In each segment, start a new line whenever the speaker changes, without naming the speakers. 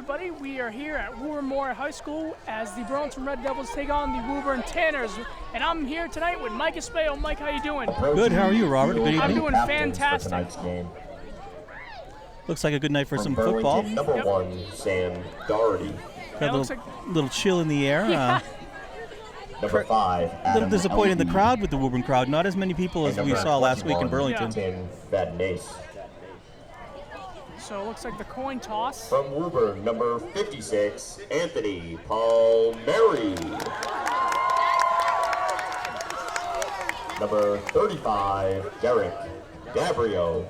everybody. We are here at Woburn High School as the Burlington Red Devils take on the Woburn Tanners. And I'm here tonight with Mike Espejo. Mike, how you doing?
Good. How are you, Robert? Good evening.
I'm doing fantastic.
Looks like a good night for some
Burlington,
football.
Number 1, Sam Doherty.
Got a little chill in the air.
Yeah.
Number 5,
A little disappointed in the crowd with the Woburn crowd. Not as many people as we saw last week in Burlington.
Tim Vadnais.
So it looks like the coin toss.
From Woburn, number 56, Anthony Palmieri. Number 35, Derek Gabriel.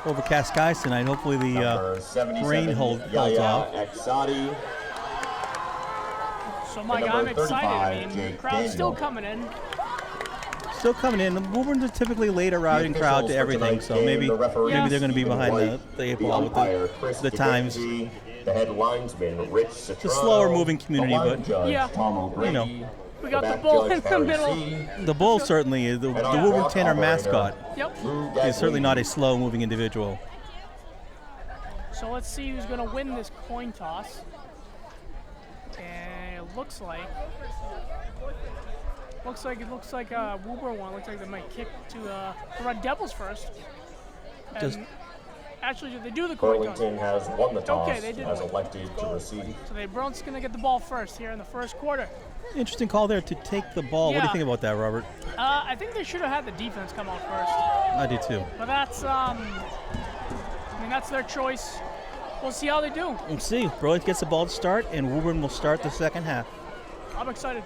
Overcast skies tonight. Hopefully the rain holds off.
Exati.
So, Mike, I'm excited. I mean, the crowd's still coming in.
Still coming in. The Woburns are typically late arriving crowd to everything, so maybe they're going to be behind the eight ball with the times.
The head linesman, Rich Citrano.
It's a slower moving community, but
yeah,
you know.
We got the bull in the middle.
The bull certainly is. The Woburn Tanner mascot
Yep.
is certainly not a slow moving individual.
So let's see who's going to win this coin toss. And it looks like Woburn one. Looks like they might kick to the Red Devils first. And actually, did they do the coin toss?
Burlington has won the toss.
Okay, they did.
Has elected to receive.
So Burlington's going to get the ball first here in the first quarter.
Interesting call there to take the ball.
Yeah.
What do you think about that, Robert?
I think they should have had the defense come out first.
I do too.
But that's that's their choice. We'll see how they do.
We'll see. Burlington gets the ball to start, and Woburn will start the second half.
I'm excited.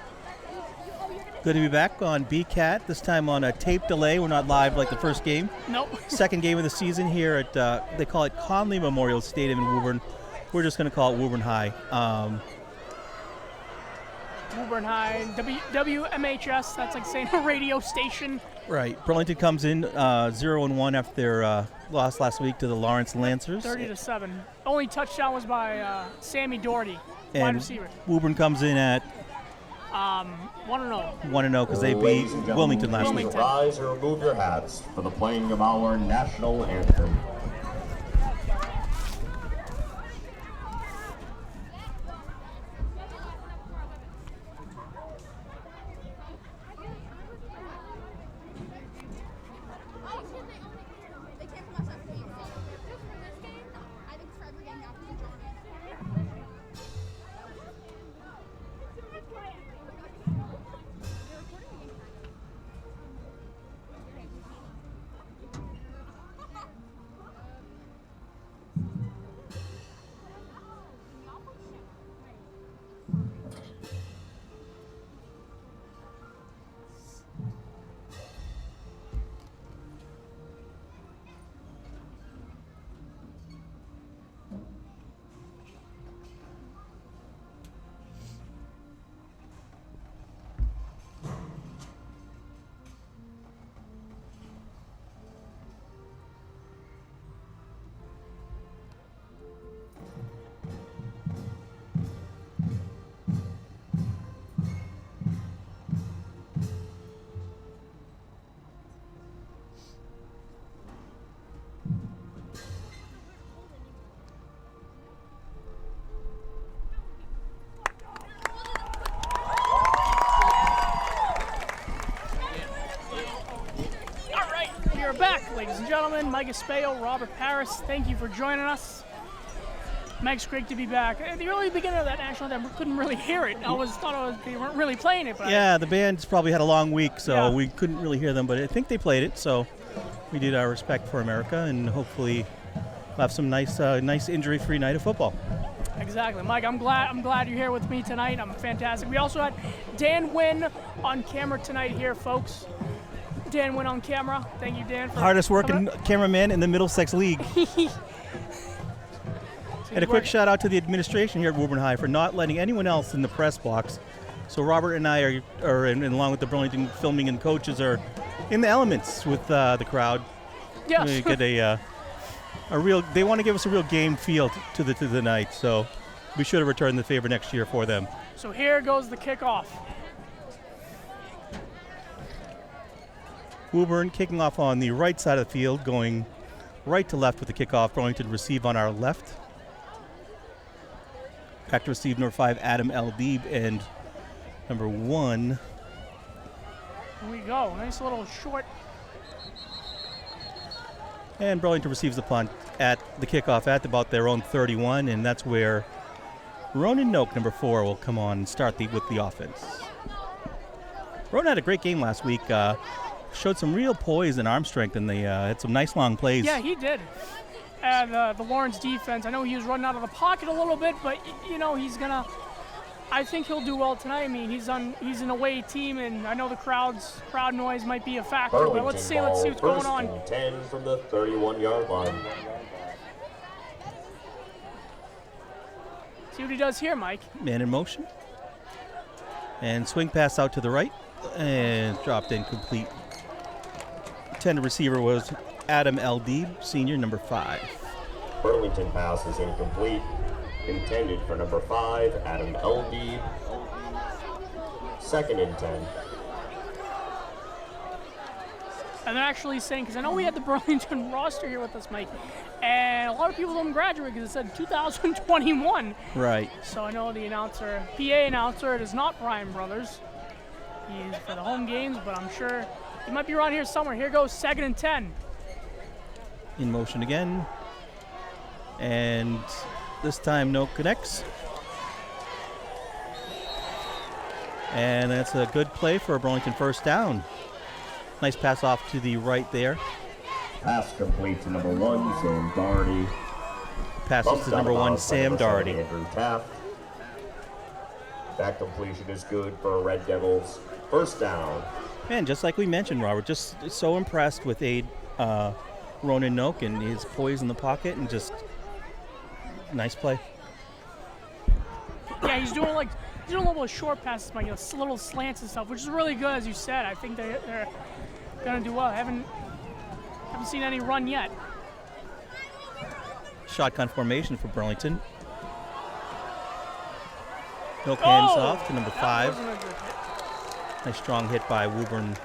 Good to be back on BCAT, this time on a tape delay. We're not live like the first game.
Nope.
Second game of the season here at, they call it Conley Memorial Stadium in Woburn. We're just going to call it Woburn High.
Woburn High, WMHS, that's like saying a radio station.
Right. Burlington comes in 0-1 after their loss last week to the Lawrence Lancers.
30-7. Only touchdown was by Sammy Doherty, wide receiver.
Woburn comes in at
1-0.
1-0 because they beat Wilmington last week.
Rise or remove your hats for the playing of our national anthem.
We're back, ladies and gentlemen. Mike Espejo, Robert Parris, thank you for joining us. Mike's great to be back. At the early beginning of that national anthem, we couldn't really hear it. They weren't really playing it. But
yeah, the band's probably had a long week, so
yeah.
We couldn't really hear them, but I think they played it, so we did our respect for America, and hopefully we'll have some nice injury-free night of football.
Exactly. Mike, I'm glad you're here with me tonight. I'm fantastic. We also had Dan Winn on camera tonight here, folks. Dan Winn on camera. Thank you, Dan. For
hardest working cameraman in the Middlesex League. And a quick shout out to the administration here at Woburn High for not letting anyone else in the press box. So Robert and I are and along with the Burlington filming and coaches, are in the elements with the crowd.
Yes.
We get a real. They want to give us a real game feel to the night. So we should have returned the favor next year for them.
So here goes the kickoff.
Woburn kicking off on the right side of the field, going right to left with the kickoff. Burlington receive on our left. Back to receive number 5, Adam L-Deeb, and number 1.
Here we go. Nice little short.
And Burlington receives the punt at the kickoff at about their own 31, and that's where Ronan Noak, number 4, will come on and start with the offense. Ronan had a great game last week. Showed some real poise and arm strength, and they had some nice long plays.
Yeah, he did. And the Lawrence defense, I know he was running out of the pocket a little bit, but he's gonna. I think he'll do well tonight. I mean, he's an away team, and I know the crowd noise might be a factor.
Burlington
But let's see what's going on.
10 from the 31-yard line.
See what he does here, Mike.
Man in motion. And swing pass out to the right, and dropped incomplete. Intended receiver was Adam L-Deeb, senior, number 5.
Burlington pass is incomplete. Intended for number 5, Adam L-Deeb. 2nd and 10.
And they're actually saying, because I know we had the Burlington roster here with us, Mike, and a lot of people don't graduate because it said 2021.
Right.
So I know the PA announcer, it is not Brian Brothers. He's for the home games, but I'm sure he might be around here somewhere. Here goes 2nd and 10.
In motion again. And this time no connects. And that's a good play for a Burlington first down. Nice pass off to the right there.
Pass complete to number 1, Sam Doherty.
Passes to number 1, Sam Doherty.
Andrew Taft. That completion is good for Red Devils. First down.
Man, just like we mentioned, Robert, just so impressed with Ronan Noak and his poise in the pocket, and just nice play.
Yeah, he's doing a little bit of short passes, like little slants and stuff, which is really good, as you said. I think they're gonna do well. I haven't seen any run yet.
Shotgun formation for Burlington. Noak hands off to number 5.
Wasn't a good hit.
Nice strong hit by Woburn.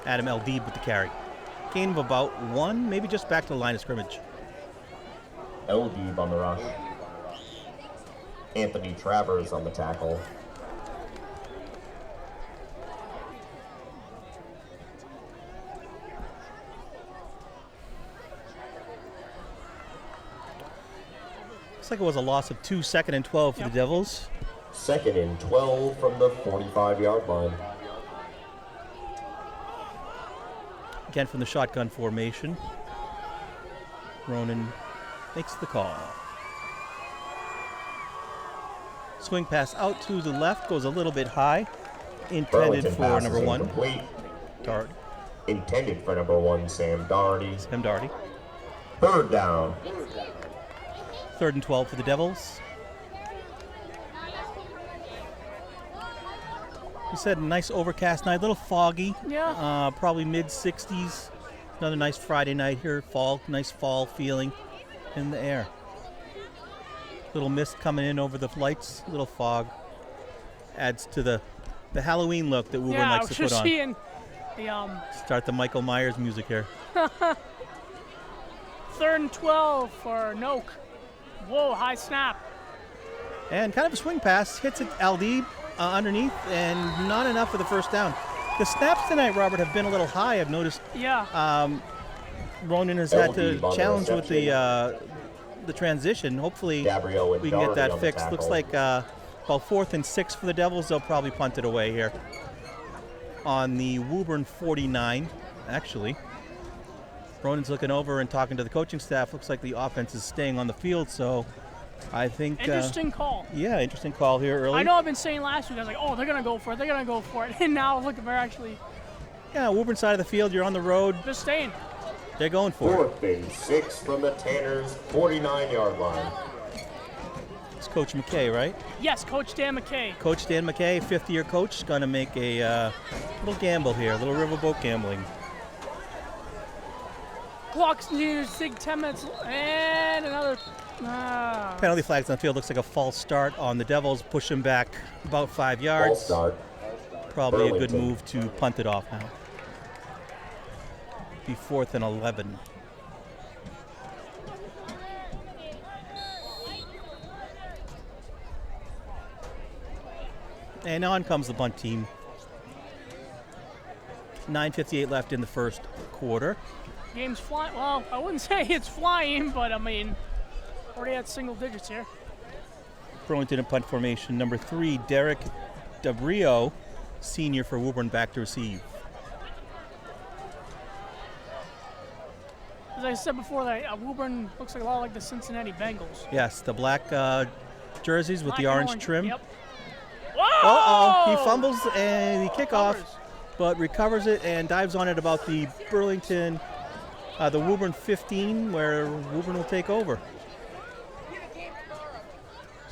Adam L-Deeb with the carry. Gain of about 1, maybe just back to the line of scrimmage.
L-Deeb on the rush. Anthony Travers on the tackle.
Looks like it was a loss of 2, 2nd and 12 for the Devils.
2nd and 12 from the 45-yard line.
Again from the shotgun formation. Ronan makes the call. Swing pass out to the left, goes a little bit high. Intended
Burlington
for
pass
number
is
1.
incomplete.
Doherty.
Intended for number 1, Sam Doherty.
Sam Doherty.
3rd down.
3rd and 12 for the Devils. You said nice overcast night, a little foggy.
Yeah.
Probably mid-60s. Another nice Friday night here. Nice fall feeling in the air. Little mist coming in over the lights. Little fog adds to the Halloween look that Woburn likes to put on.
Seeing the
Start the Michael Myers music here.
3rd and 12 for Noak. Whoa, high snap.
And kind of a swing pass. Hits it L-Deeb underneath, and not enough for the first down. The snaps tonight, Robert, have been a little high, I've noticed.
Yeah.
Ronan has had to challenge with the transition. Hopefully we can get that fixed. Looks like about 4th and 6 for the Devils. They'll probably punt it away here on the Woburn 49, actually. Ronan's looking over and talking to the coaching staff. Looks like the offense is staying on the field, so I think...
Interesting call.
Yeah, interesting call here early.
I know I've been saying last week, I was like, oh, they're going to go for it. They're going to go for it. And now, look, they're actually...
Yeah, Woburn side of the field, you're on the road.
They're staying.
They're going for it.
4th and 6 from the Tanners' 49-yard line.
It's Coach McKay, right?
Yes, Coach Dan McKay.
Coach Dan McKay, 5th-year coach, is going to make a little gamble here, a little riverboat gambling.
Clock's near 10 minutes, and another...
Penalty flags on the field. Looks like a false start on the Devils. Push them back about 5 yards.
False start.
Probably
Burlington.
a good move to punt it off now. Be 4th and 11. And on comes the bunt team. 9:58 left in the first quarter.
Game's flying. Well, I wouldn't say it's flying, but I mean, already at single digits here.
Burlington in punt formation. Number 3, Derek Dabrio, senior for Woburn, back to receive.
As I said before, that Woburn looks like a lot like the Cincinnati Bengals.
Yes, the black jerseys with
Black
the
and
orange trim.
Yep. Whoa!
Uh-oh, he fumbles and he kickoff,
Covers.
but recovers it and dives on it about the Burlington, the Woburn 15, where Woburn will take over.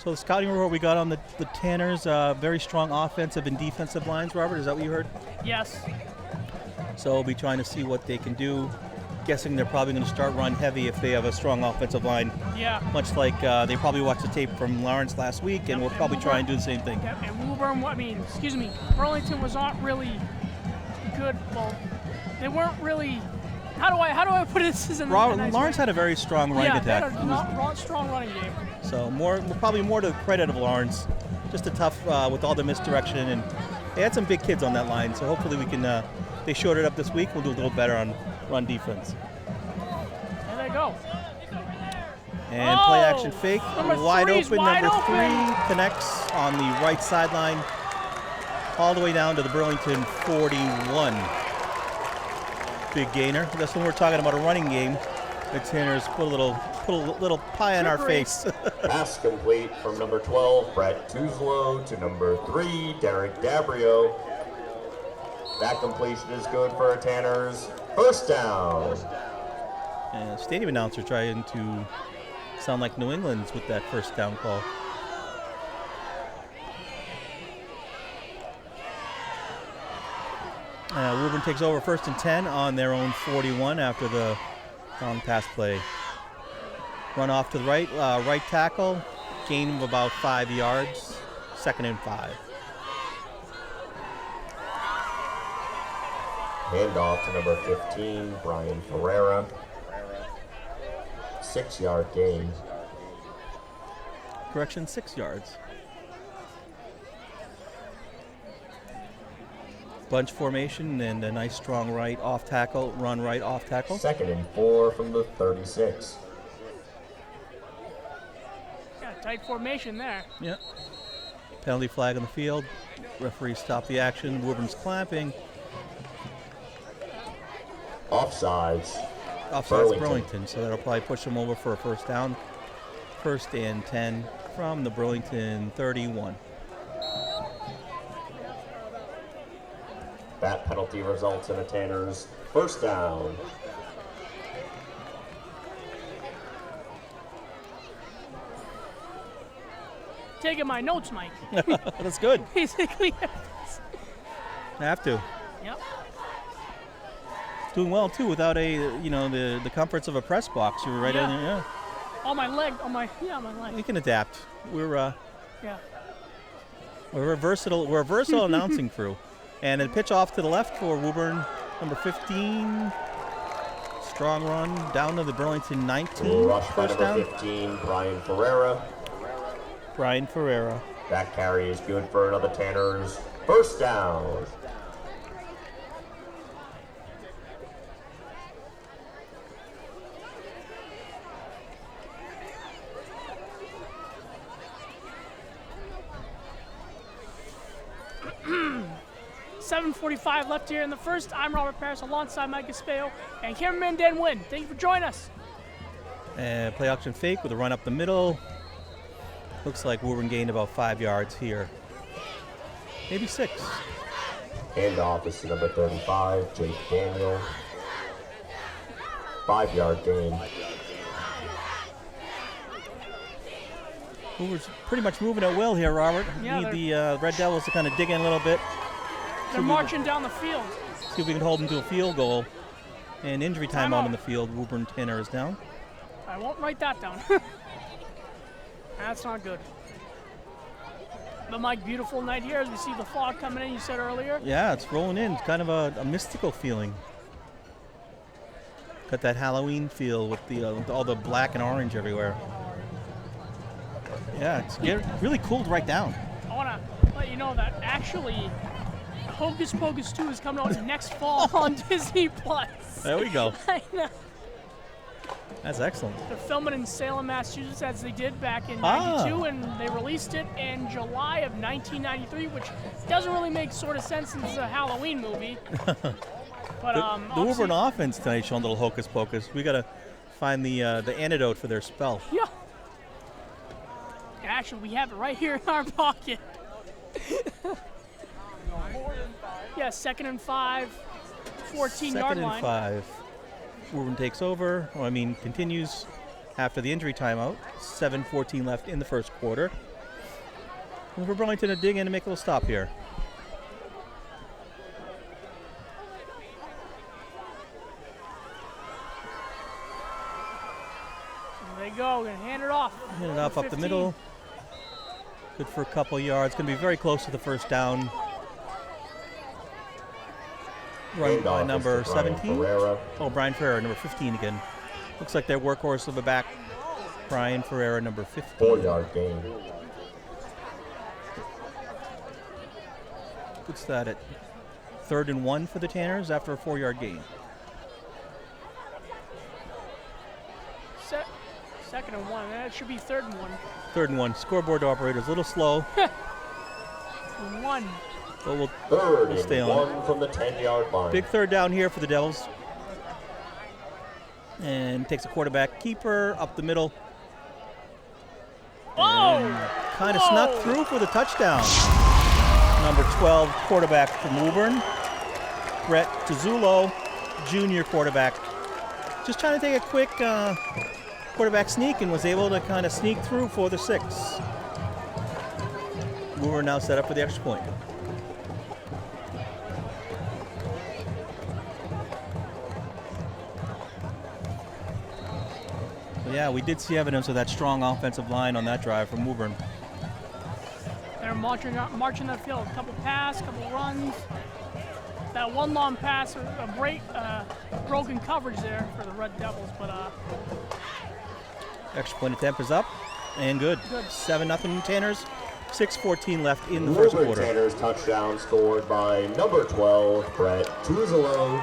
So the scouting report we got on the Tanners, very strong offensive and defensive lines, Robert, is that what you heard?
Yes.
So we'll be trying to see what they can do. Guessing they're probably going to start run heavy if they have a strong offensive line.
Yeah.
Much like they probably watched the tape from Lawrence last week, and we'll probably try and do the same thing.
Yeah, and Woburn, Burlington was not really good. Well, they weren't really. How do I put it? This is
Lawrence had a very strong running attack.
Yeah, they had a strong running game.
So probably more to the credit of Lawrence. Just a tough with all the misdirection, and they had some big kids on that line. So hopefully we can. They showed it up this week. We'll do a little better on run defense.
There they go.
And play action fake. Wide open. Number 3 connects on the right sideline, all the way down to the Burlington 41. Big gainer. That's when we're talking about a running game. The Tanners put a little pie on our face.
Pass complete from number 12, Brett Tuzlo, to number 3, Derek Dabrio. That completion is good for our Tanners. First down.
And stadium announcer trying to sound like New England's with that first down call. Woburn takes over 1st and 10 on their own 41 after the long pass play. Run off to the right, right tackle, gain of about 5 yards, 2nd and 5.
Handoff to number 15, Brian Ferreira. 6-yard gain.
Correction, 6 yards. Bunch formation and a nice strong right off tackle, run right off tackle.
2nd and 4 from the 36.
Got a tight formation there.
Yep. Penalty flag on the field. Referee stopped the action. Woburn's clamping.
Offsides.
Offsides Burlington, so that'll probably push them over for a first down. 1st and 10 from the Burlington 31.
That penalty results in a Tanners first down.
Taking my notes, Mike.
That's good.
Basically.
Have to.
Yep.
Doing well too without the comforts of a press box. You were right in there. Yeah.
On my leg. My leg.
We can adapt. We're
Yeah.
we're a versatile announcing crew. And a pitch off to the left for Woburn, number 15. Strong run down to the Burlington 19.
Rush by
First
number
down.
15, Brian Ferreira.
Brian Ferreira.
That carry is good for another Tanners first down.
.7:45 left here in the first. I'm Robert Parris alongside Mike Espejo and cameraman Dan Winn. Thank you for joining us.
And play action fake with a run up the middle. Looks like Woburn gained about 5 yards here. Maybe 6.
Handoff is to number 35, Jake Daniel. 5-yard gain.
Wobur's pretty much moving it well here, Robert.
Yeah,
Need the Red Devils to kind of dig in a little bit.
They're marching down the field.
See if we can hold them to a field goal. And injury time out on the field. Woburn Tanner is down.
I won't write that down. That's not good. But Mike, beautiful night here as we see the fog coming in, you said earlier.
Yeah, it's rolling in. It's kind of a mystical feeling. Got that Halloween feel with all the black and orange everywhere. Yeah, it's really cooled right down.
I want to let you know that actually Hocus Pocus 2 is coming out next fall on Disney Plus.
There we go.
I know.
That's excellent.
They're filming in Salem, Massachusetts, as they did back in '92, and they released it in July of 1993, which doesn't really make sort of sense since it's a Halloween movie. But
the Woburn offense tonight showing a little hocus pocus. We got to find the antidote for their spell.
Yeah. Actually, we have it right here in our pocket. Yeah, 2nd and 5, 14-yard line.
2nd and 5. Woburn takes over, continues after the injury timeout. 7:14 left in the first quarter. And for Burlington to dig in and make a little stop here.
There they go, gonna hand it off.
Hand it off up the middle. Good for a couple yards. Gonna be very close to the first down. Run by number 17. Oh, Brian Ferreira, number 15 again. Looks like their workhorse of a back. Brian Ferreira, number 15.
4-yard gain.
What's that at 3rd and 1 for the Tanners after a 4-yard gain?
2nd and 1. That should be 3rd and 1.
3rd and 1. Scoreboard operator's a little slow.
1.
But we'll
3rd and
stay on
1 from the 10-yard line.
Big third down here for the Devils. And takes a quarterback keeper up the middle.
Oh!
Kind of snuck through for the touchdown. Number 12 quarterback from Woburn. Brett Tuzzulo, junior quarterback. Just trying to take a quick quarterback sneak and was able to kind of sneak through for the 6. Woburn now set up for the extra point. Yeah, we did see evidence of that strong offensive line on that drive from Woburn.
They're marching that field. A couple pass, couple runs. That one long pass, a broken coverage there for the Red Devils, but
extra point attempt is up and good. 7-0 Tanners. 6:14 left in the
Woburn
first quarter.
Tanners touchdown scored by number 12, Brett Tuzzulo.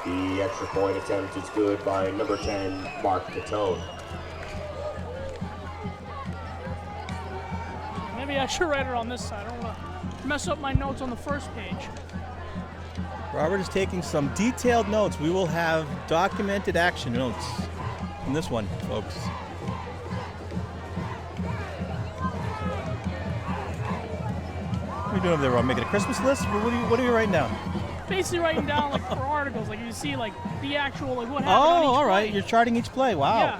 The extra point attempt is good by number 10, Mark Catone.
maybe I should write it on this side. I don't want to mess up my notes on the first page.
Robert is taking some detailed notes. We will have documented action notes in this one, folks. What are you doing over there, Rob? Making a Christmas list? What are you writing down?
Basically writing down like for articles, like you see like the actual like what happened on each
all right.
play.
You're charting each play. Wow.
Yeah.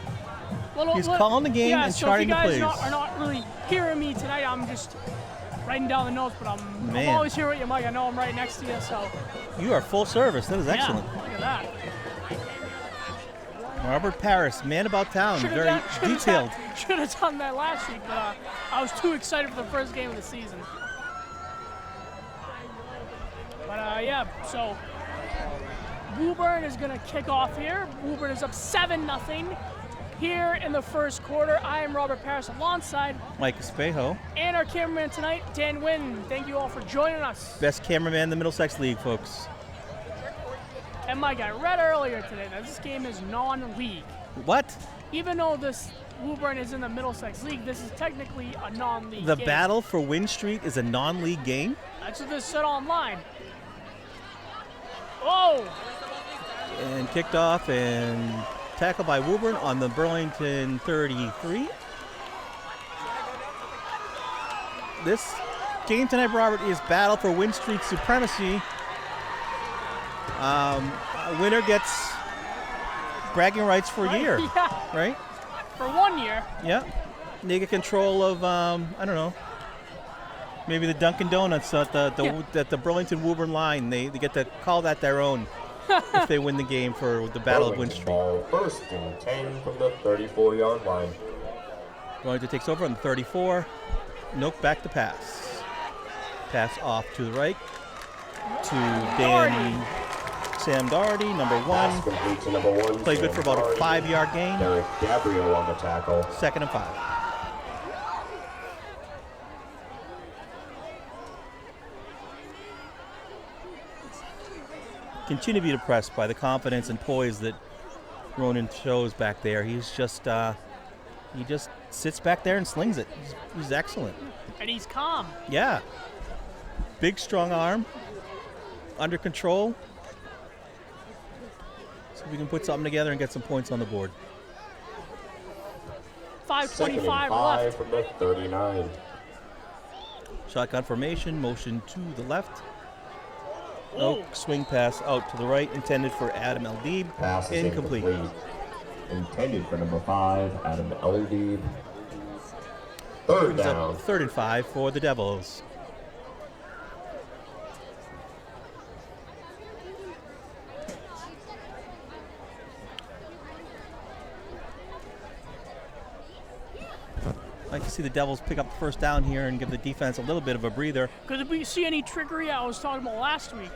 He's calling the game and charting the plays.
So if you guys are not really hearing me tonight, I'm just writing down the notes, but I'm always here with you, Mike. I know I'm right next to you, so.
You are full service. That is excellent.
Yeah, look at that.
Robert Parris, man about town, very detailed.
Should have done that last week, but I was too excited for the first game of the season. But yeah, so Woburn is going to kick off here. Woburn is up 7-0 here in the first quarter. I am Robert Parris alongside
Mike Espejo.
And our cameraman tonight, Dan Winn. Thank you all for joining us.
Best cameraman in the Middlesex League, folks.
And Mike, I read earlier today that this game is non-league.
What?
Even though this Woburn is in the Middlesex League, this is technically a non-league game.
The battle for Winn Street is a non-league game?
That's what this said online. Oh!
And kicked off and tackled by Woburn on the Burlington 33. This game tonight, Robert, is battle for Winn Street supremacy. Winner gets bragging rights for a year, right?
For 1 year.
Yeah. They get control of, I don't know, maybe the Dunkin' Donuts at the Burlington Woburn line. They get to call that their own if they win the game for the Battle of Winn Street.
Ball first and 10 from the 34-yard line.
Burlington takes over on the 34. Noak back to pass. Pass off to the right to Sam Doherty, number 1.
Pass complete to number 1.
Play good for about a 5-yard gain.
Derek Gabriel on the tackle.
2nd and 5. continue to be impressed by the confidence and poise that Ronan shows back there. He's just he just sits back there and slings it. He's excellent.
And he's calm.
Yeah. Big, strong arm. Under control. So we can put something together and get some points on the board.
5:25 left.
From the 39.
Shotgun formation, motion to the left.
Oh.
Swing pass out to the right, intended for Adam Eldib.
Pass is
Incomplete.
Intended for number 5, Adam Eldib. Third
Brings
down.
up 3rd and 5 for the Devils. I'd like to see the Devils pick up the first down here and give the defense a little bit of a breather.
Could we see any trickery I was talking about last week?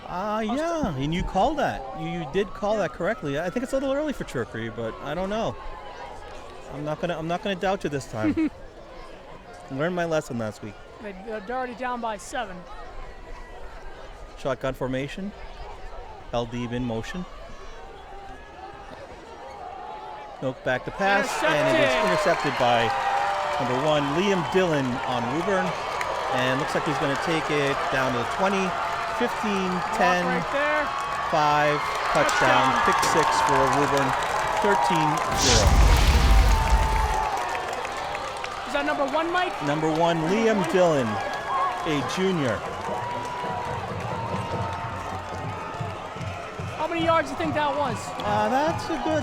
Yeah, and you called that. You did call that correctly. I think it's a little early for trickery, but I don't know. I'm not gonna doubt you this time. Learned my lesson last week.
They're already down by 7.
Shotgun formation. Eldib in motion. Milk back to pass, and it is intercepted by number 1, Liam Dillon on Woburn. And looks like he's going to take it down to the 20, 15, 10,
Right there.
5, touchdown, pick 6 for Woburn, 13-0.
Is that number 1, Mike?
Number 1, Liam Dillon, a junior.
How many yards do you think that was?
That's a good,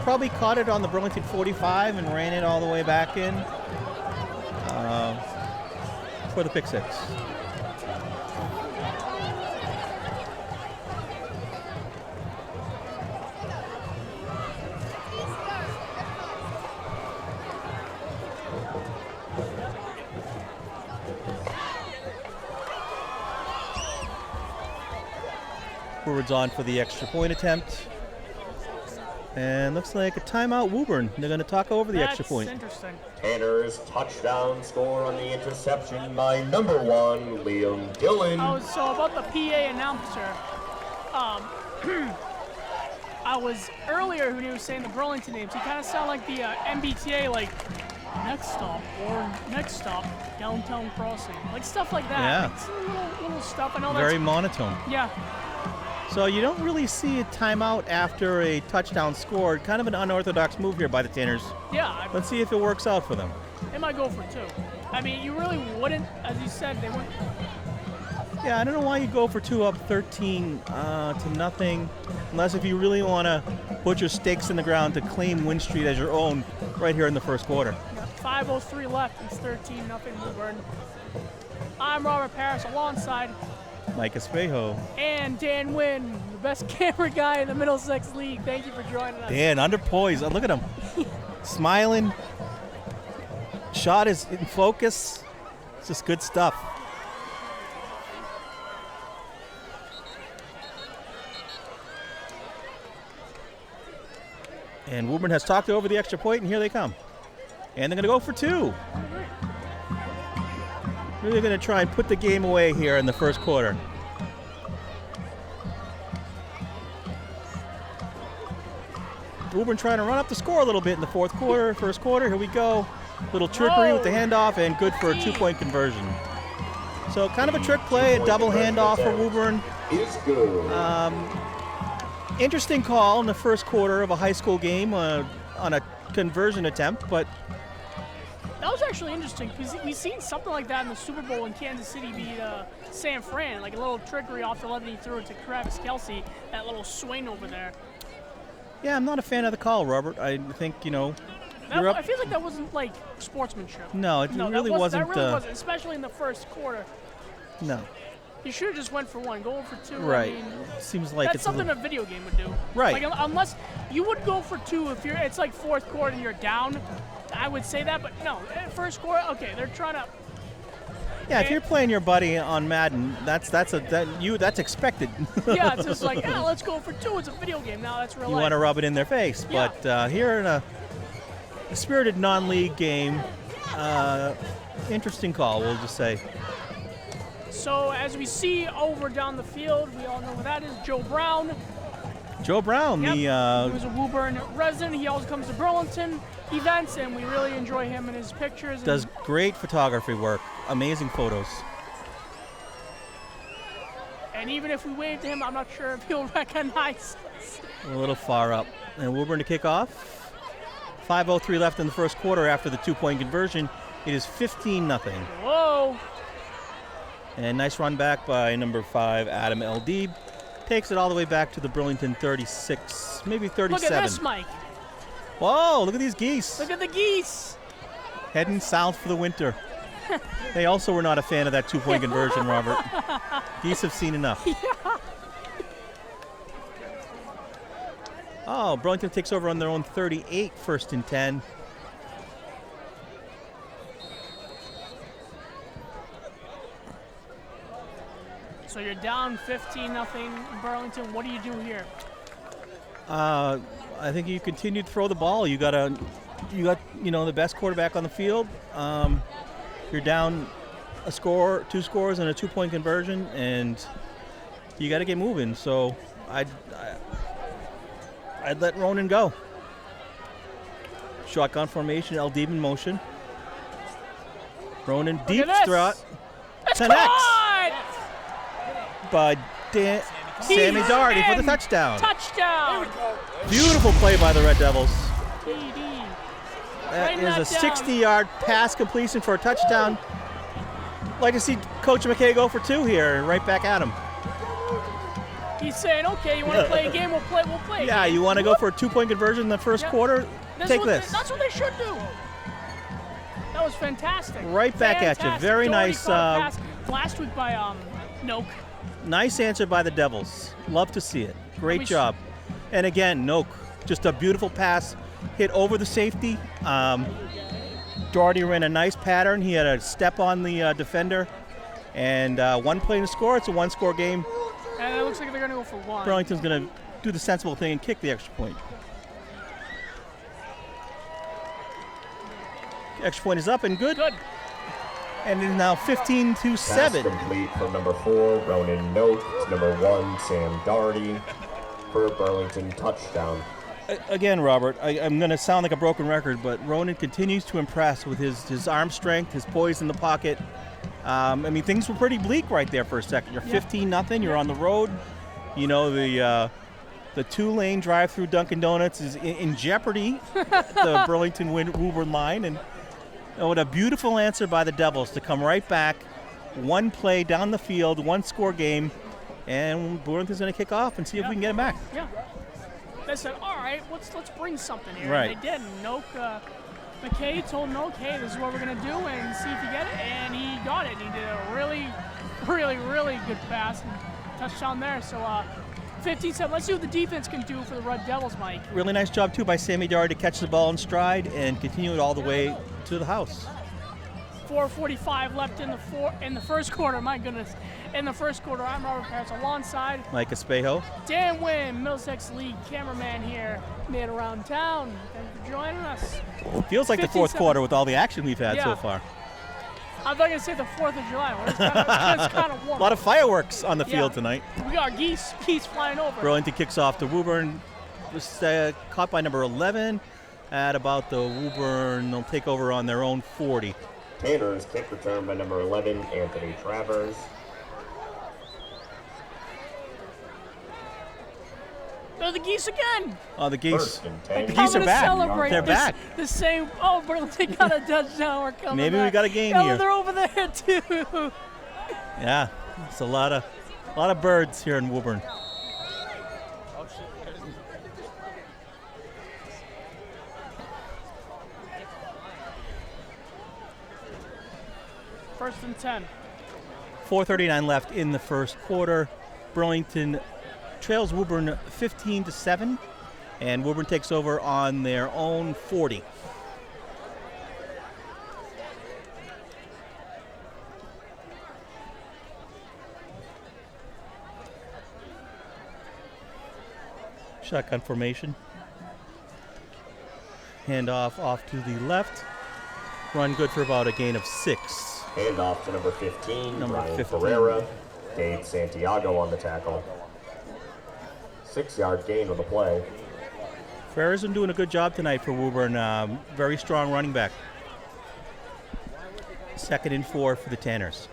probably caught it on the Burlington 45 and ran it all the way back in for the pick 6. Forwards on for the extra point attempt. And looks like a timeout Woburn. They're going to talk over the extra point.
That's interesting.
Tanner's touchdown score on the interception by number 1, Liam Dillon.
So about the PA announcer, I was earlier when he was saying the Burlington names, he kind of sounded like the MBTA, like next stop or next stop, downtown crossing, like stuff like that.
Yeah.
Like, some little stuff. I know
Very
that's
monotone.
yeah.
So you don't really see a timeout after a touchdown scored. Kind of an unorthodox move here by the Tanners.
Yeah,
Let's see if it works out for them.
they might go for 2. I mean, you really wouldn't, as you said, they wouldn't.
Yeah, I don't know why you go for 2 up 13 to nothing, unless if you really want to put your stakes in the ground to claim Winn Street as your own right here in the first quarter.
5:03 left. It's 13-0 Woburn. I'm Robert Parris alongside
Mike Espejo.
and Dan Winn, the best camera guy in the Middlesex League. Thank you for joining us.
Dan, under poise. Look at him. Smiling. Shot is in focus. It's just good stuff. And Woburn has talked over the extra point, and here they come. And they're going to go for 2. Really going to try and put the game away here in the first quarter. Woburn trying to run up the score a little bit in the fourth quarter, first quarter. Here we go. Little trickery with the handoff and good for a 2-point conversion. So kind of a trick play, a double handoff for Woburn.
Is good.
Interesting call in the first quarter of a high school game on a conversion attempt, but
That was actually interesting because we've seen something like that in the Super Bowl when Kansas City beat San Fran, like a little trickery off the 11 he threw it to Travis Kelce, that little swing over there.
yeah, I'm not a fan of the call, Robert. I think, you're up.
I feel like that wasn't like sportsmanship.
No, it really wasn't.
That really wasn't, especially in the first quarter.
No.
You should have just went for 1, going for 2.
Right.
I mean,
Seems like
that's
it's
something a video game would do.
Right.
Like unless you would go for 2 if it's like fourth quarter and you're down. I would say that, but no, first quarter. Okay, they're trying to.
Yeah, if you're playing your buddy on Madden, that's expected.
Yeah, it's just like, let's go for 2. It's a video game now. That's real
You
life.
want to rub it in their face,
Yeah.
but here in a spirited non-league game, interesting call, we'll just say.
So as we see over down the field, we all know who that is, Joe Brown.
Joe Brown,
Yep.
the
He was a Woburn resident. He always comes to Burlington events, and we really enjoy him and his pictures.
does great photography work. Amazing photos.
And even if we wave to him, I'm not sure if he'll recognize us.
A little far up. And Woburn to kick off. 5:03 left in the first quarter after the 2-point conversion. It is 15-0.
Whoa.
And nice run back by number 5, Adam Eldeeb. Takes it all the way back to the Burlington 36, maybe 37.
Look at this, Mike.
Whoa, look at these geese.
Look at the geese.
Heading south for the winter. They also were not a fan of that 2-point conversion, Robert. Geese have seen enough.
Yeah.
Oh, Burlington takes over on their own 38, 1st and 10.
So you're down 15-0 Burlington. What do you do here?
I think you continue to throw the ball. You got the best quarterback on the field. You're down a score, 2 scores, and a 2-point conversion, and you got to get moving. So I'd let Ronan go. Shotgun formation, Eldeeb in motion. Ronan deep throat.
It's
Connects.
caught!
By Sammy Doherty for the touchdown.
Touchdown!
Beautiful play by the Red Devils.
TD.
That
Writing
is a
that down.
60-yard pass completion for a touchdown. Like to see Coach McKay go for 2 here and right back at him.
He's saying, okay, you want to play a game? We'll play.
Yeah, you want to go for a 2-point conversion in the first quarter? Take this.
That's what they should do. That was fantastic.
Right back at you. Very
Doherty
nice.
caught a pass last week by Noak.
Nice answer by the Devils. Love to see it. Great
We
job. And again, Noak, just a beautiful pass. Hit over the safety. Doherty ran a nice pattern. He had a step on the defender. And 1 play to score. It's a 1-score game.
And it looks like they're going to go for 1.
Burlington's going to do the sensible thing and kick the extra point. Extra point is up and good.
Good.
And it is now 15-7.
Pass complete from number 4, Ronan Noak, to number 1, Sam Doherty, for a Burlington touchdown.
Again, Robert, I'm going to sound like a broken record, but Ronan continues to impress with his arm strength, his poise in the pocket. I mean, things were pretty bleak right there for a second. You're 15-0. You're on the road. You know, the 2-lane drive-through Dunkin' Donuts is in jeopardy. The Burlington Woburn line, and what a beautiful answer by the Devils to come right back. 1 play down the field, 1-score game, and Burlington's going to kick off and see if we can get it back.
Yeah. They said, all right, let's bring something here.
Right.
And they did. Noak, McKay told Noak, hey, this is what we're going to do, and see if you get it. And he got it. He did a really, really, really good pass and touchdown there. So 15-7. Let's see what the defense can do for the Red Devils, Mike.
Really nice job, too, by Sammy Doherty to catch the ball in stride and continue it all the way to the house.
4:45 left in the first quarter. My goodness. In the first quarter, I'm Robert Parris alongside
Mike Espejo.
Dan Winn, Middlesex League cameraman here, made around town. Thanks for joining us.
Feels like the fourth
15-7.
quarter with all the action we've had
Yeah.
so far.
I'm not going to say the 4th of July. It's kind of warm.
A lot of fireworks on the field
Yeah.
tonight.
We got geese flying over.
Burlington kicks off to Woburn. Was caught by number 11 at about the Woburn. They'll take over on their own 40.
Tanners kick return by number 11, Anthony Travers.
They're the geese again.
Oh, the geese.
1st and
The
10.
geese
Coming
are
to
back.
celebrate
They're
this,
back.
The same. Oh, Burlington got a touchdown. We're coming
Maybe
back.
we got a game
Oh,
here.
they're over there too.
Yeah, it's a lot of birds here in Woburn.
First and 10.
4:39 left in the first quarter. Burlington trails Woburn 15-7, and Woburn takes over on their own 40. Shotgun formation. Handoff off to the left. Run good for about a gain of 6.
Hand off to number 15,
Number
Ryan
15.
Ferreira. Dave Santiago on the tackle. 6-yard gain on the play.
Ferrer's been doing a good job tonight for Woburn. Very strong running back. 2nd and 4 for the Tanners.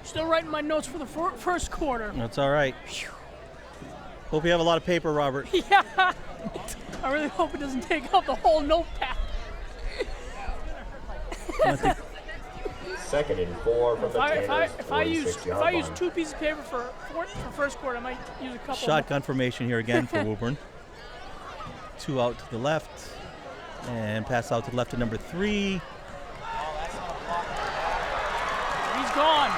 Still writing my notes for the first quarter.
That's all right. Hope you have a lot of paper, Robert.
Yeah. I really hope it doesn't take up the whole notepad.
I think
2nd and 4 from the Tanners.
If I use 2 pieces of paper for first quarter, I might use a couple.
shotgun formation here again for Woburn. 2 out to the left, and pass out to the left to number 3.
He's gone.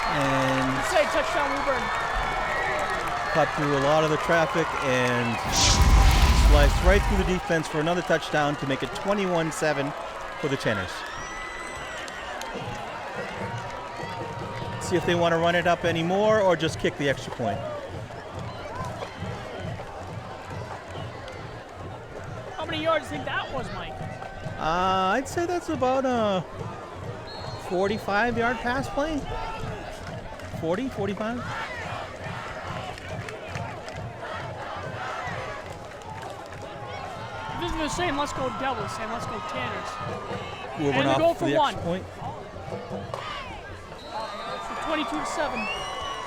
And
Say touchdown, Woburn.
cut through a lot of the traffic and sliced right through the defense for another touchdown to make it 21-7 for the Tanners. See if they want to run it up anymore or just kick the extra point.
How many yards do you think that was, Mike?
I'd say that's about a 45-yard pass play. 40, 45.
This is the same. Let's go Devils, and let's go Tanners.
Woburn
And they go
off
for
the
one.
extra point.
22-7.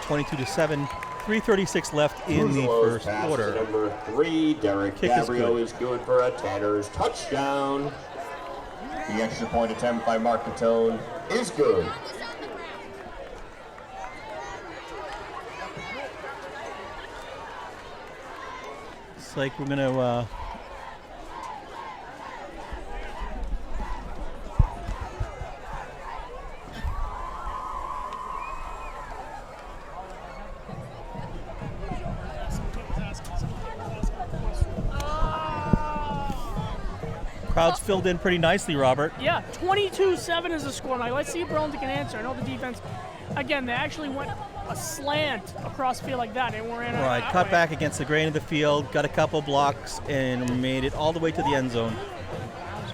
22-7. 3:36 left in the
Tuzzolo's
first
pass
quarter.
to number 3, Derek
Kick is
Gabriel
good.
is good for a Tanners touchdown. The extra point attempt by Mark Catone is good.
It's like we're gonna crowd's filled in pretty nicely, Robert.
Yeah, 22-7 is the score. Now, let's see if Burlington can answer. I know the defense, again, they actually went a slant across the field like that. They weren't
Right, cut back against the grain of the field, got a couple blocks, and made it all the way to the end zone.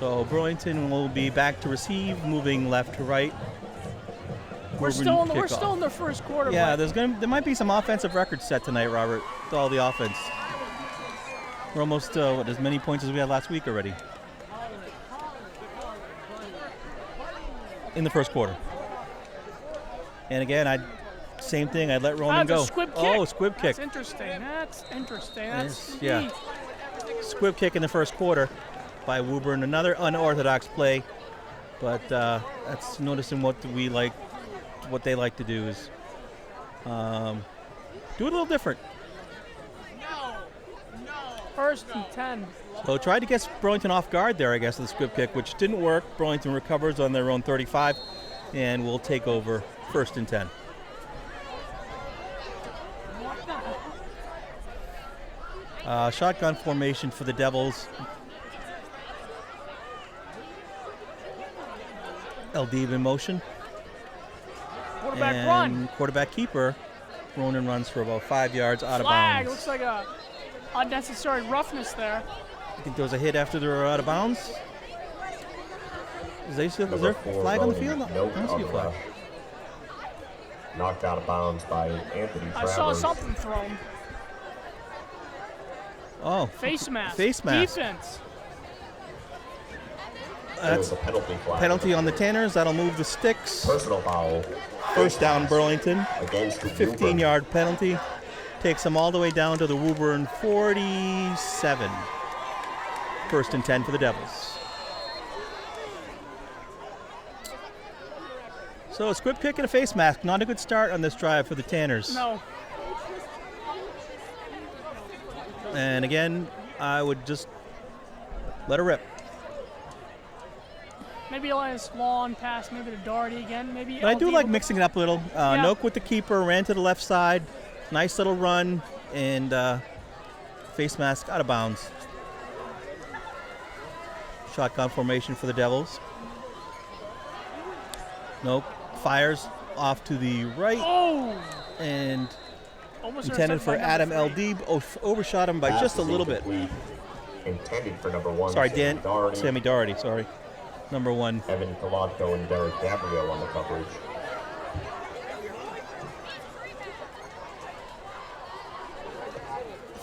So Burlington will be back to receive, moving left to right.
We're still in
Kickoff.
the first quarter.
Yeah,
but
there might be some offensive records set tonight, Robert, with all the offense. We're almost as many points as we had last week already. In the first quarter. And again, same thing, I'd let Ronan go.
A squib kick.
Oh, squib kick.
That's interesting.
Yes, yeah. Squib kick in the first quarter by Woburn. Another unorthodox play, but that's noticing what they like to do is do it a little different.
First and 10.
So tried to get Burlington off guard there, I guess, with the squib kick, which didn't work. Burlington recovers on their own 35 and will take over 1st and 10. Shotgun formation for the Devils. LD in motion.
Quarterback
and
run.
Quarterback keeper. Ronan runs for about 5 yards out of
Flag.
bounds.
Looks like a unnecessary roughness there.
I think there was a hit after they were out of bounds. Is there a flag on the field?
Nope,
I don't see a flag.
Knocked out of bounds by Anthony
I
Travers.
saw something thrown.
Oh,
Face mask.
Face mask.
Defense.
There was a penalty flag.
Penalty on the Tanners. That'll move the sticks.
Personal foul.
First down, Burlington.
Against the
15-yard penalty. Takes them all the way down to the Woburn 47. 1st and 10 for the Devils. So a squib kick and a face mask. Not a good start on this drive for the Tanners.
No.
And again, I would just let her rip.
Maybe a nice long pass, maybe to Doherty again. Maybe.
But I do
LD
like
will-
mixing it up a little.
Yeah.
Noak with the keeper, ran to the left side. Nice little run, and face mask out of bounds. Shotgun formation for the Devils. Nope. Fires off to the right,
Oh!
and
Almost
intended for
intercepted by
Adam
number 3.
LD. Overshot him by
Pass
just a
is
little bit.
incomplete. intended for number 1.
Sorry,
Doherty.
Sammy Doherty, sorry. Number 1.
Evan Colodko and Derek Dabrio on the coverage.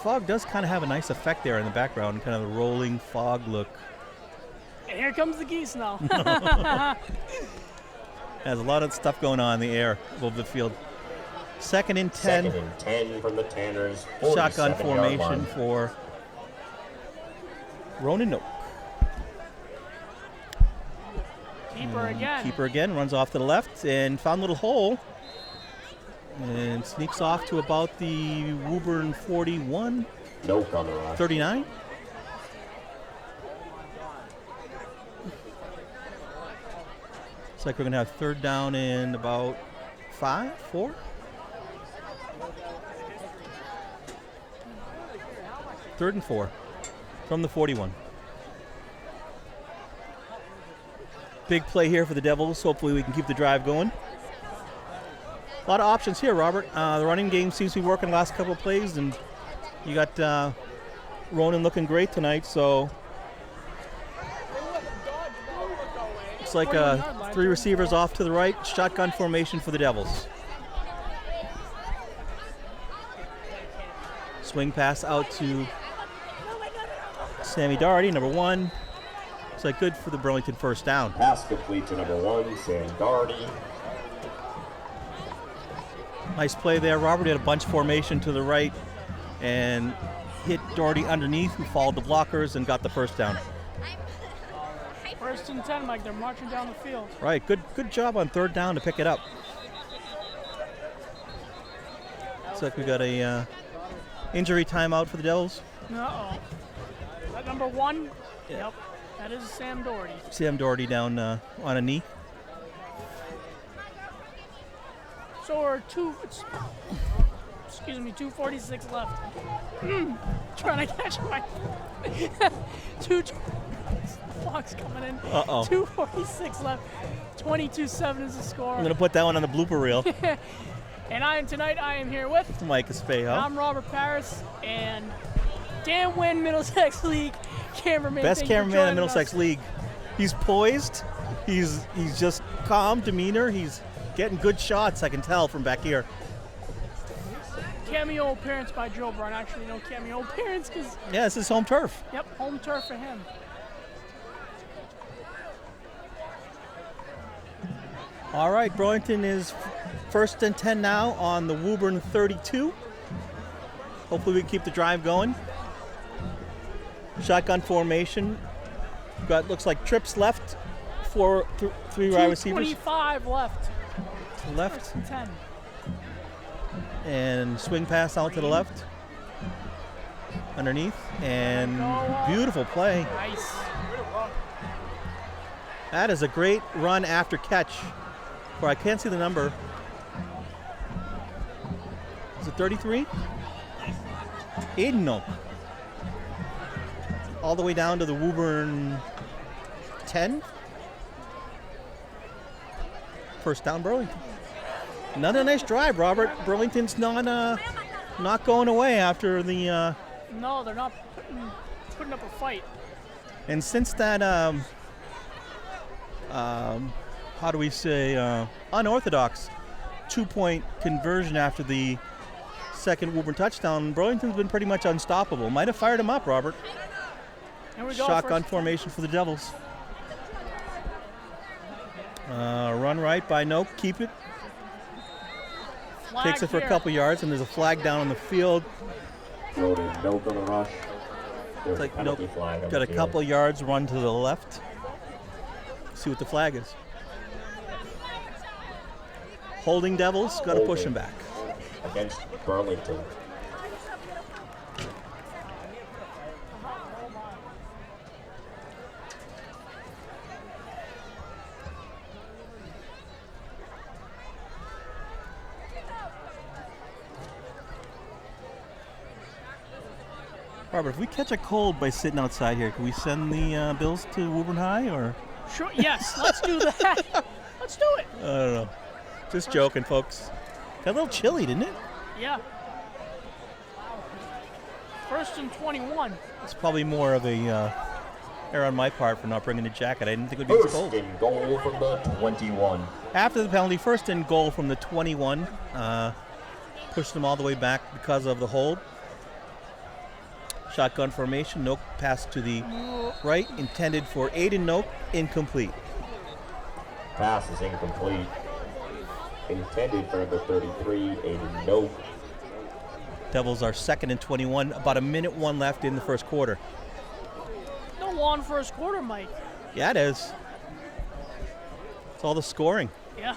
Fog does kind of have a nice effect there in the background, kind of a rolling fog look.
And here comes the geese now.
Has a lot of stuff going on in the air above the field. Second and 10.
Second and 10 from the Tanners.
Shotgun
47-yard
formation
line.
for Ronan Oak.
Keeper again.
Keeper again, runs off to the left and found a little hole. And sneaks off to about the Woburn 41,
Nope on the rush.
39. Looks like we're going to have third down in about 4. Third and 4 from the 41. Big play here for the Devils. Hopefully we can keep the drive going. A lot of options here, Robert. The running game seems to be working the last couple of plays, and you got Ronan looking great tonight, so looks like 3 receivers off to the right. Shotgun formation for the Devils. Swing pass out to Sammy Doherty, number 1. Looks like good for the Burlington first down.
Pass complete to number 1, Sam Doherty.
Nice play there. Robert had a bunch formation to the right and hit Doherty underneath, who followed the blockers and got the first down.
First and 10, Mike. They're marching down the field.
Right. Good job on third down to pick it up. Looks like we got a injury timeout for the Devils.
Uh-oh. That number 1?
Yeah.
Yep. That is Sam Doherty.
Sam Doherty down on a knee.
So we're 2:46 left. Trying to catch my clock's coming in.
Uh-oh.
2:46 left. 22-7 is the score.
I'm going to put that one on the blooper reel.
And tonight I am here with
Mike Espejo.
I'm Robert Parris and Dan Winn, Middlesex League cameraman.
Best
Thank you for
cameraman in
joining
Middlesex
us.
League. He's poised. He's just calm demeanor. He's getting good shots, I can tell from back here.
Cameo appearance by Joe Brown. Actually, no cameo appearance because,
Yeah, this is home turf.
yep, home turf for him.
All right, Burlington is first and 10 now on the Woburn 32. Hopefully we can keep the drive going. Shotgun formation. Got, looks like trips left, 3 wide receivers
25 left.
to the left,
First and 10.
and swing pass out to the left, underneath, and beautiful play.
Nice.
That is a great run after catch. For I can't see the number. Is it 33? Aiden Oak. All the way down to the Woburn 10. First down, Burlington. Another nice drive, Robert. Burlington's not going away after the.
No, they're not putting up a fight.
And since that, how do we say, unorthodox 2-point conversion after the second Woburn touchdown, Burlington's been pretty much unstoppable. Might have fired him up, Robert.
Here we go.
Shotgun
first
formation for the Devils. Run right by Nope, keep it.
flag
Takes it for
here.
a couple yards, and there's a flag down on the field.
Loaded Nope on the rush. There's
It's like
a penalty
Nope
flag on
got
the
a
field.
couple yards, run to the left. See what the flag is. Holding Devils, got to push him back.
Against Burlington.
Robert, if we catch a cold by sitting outside here, can we send the Bills to Woburn High, or?
Sure. Yes. Let's do that. Let's do it.
I don't know. Just joking, folks. Got a little chilly, didn't it?
Yeah. first and 21.
It's probably more of a error on my part for not bringing the jacket. I didn't think it would be this
First
cold.
and goal from the 21.
After the penalty, first and goal from the 21. Pushed them all the way back because of the hold. Shotgun formation. Noak pass to the right, intended for Aiden Noak, incomplete.
Pass is incomplete. Intended for number 33, Aiden Noak.
Devils are second and 21. About a minute one left in the first quarter.
No long first quarter, Mike.
Yeah, it is. It's all the scoring.
Yeah.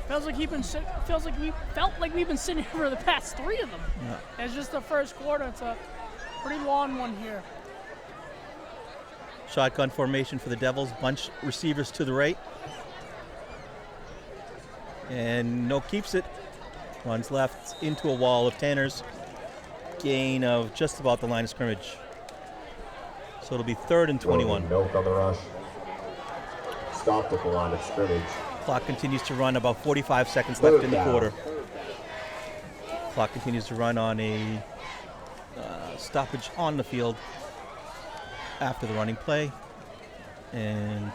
Feels like we felt like we've been sitting here for the past 3 of them.
Yeah.
It's just the first quarter. It's a pretty long one here.
Shotgun formation for the Devils. Bunch receivers to the right. And Noak keeps it. Runs left into a wall of Tanners. Gain of just about the line of scrimmage. So it'll be 3rd and 21.
Noak on the rush. Stopped at the line of scrimmage.
Clock continues to run, about 45 seconds left in the quarter. Clock continues to run on a stoppage on the field after the running play. And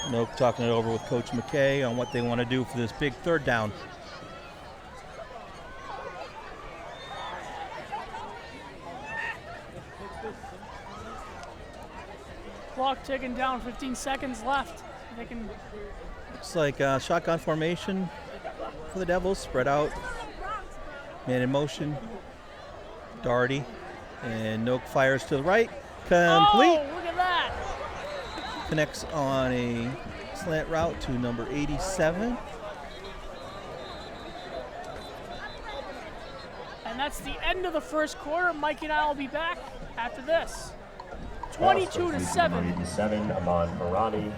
Noak talking it over with Coach McKay on what they want to do for this big 3rd down.
Clock ticking down, 15 seconds left. They can.
Looks like shotgun formation for the Devils, spread out. Man in motion. Doherty. And Noak fires to the right. Complete.
Oh, look at that.
Connects on a slant route to number 87.
And that's the end of the first quarter. Mikey and I will be back after this. 22-7.
87, Aman Marani.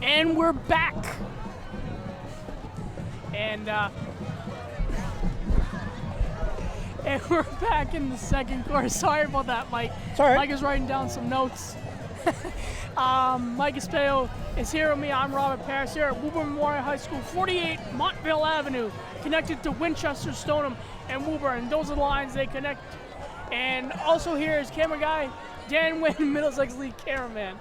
And we're back. And we're back in the second quarter. Sorry about that, Mike.
It's all right.
Mike is writing down some notes. Mike Espejo is here with me. I'm Robert Parris here at Woburn Memorial High School, 48 Montvale Avenue, connected to Winchester, Stoneham, and Woburn. Those are the lines they connect. And also here is camera guy Dan Winn, Middlesex League cameraman.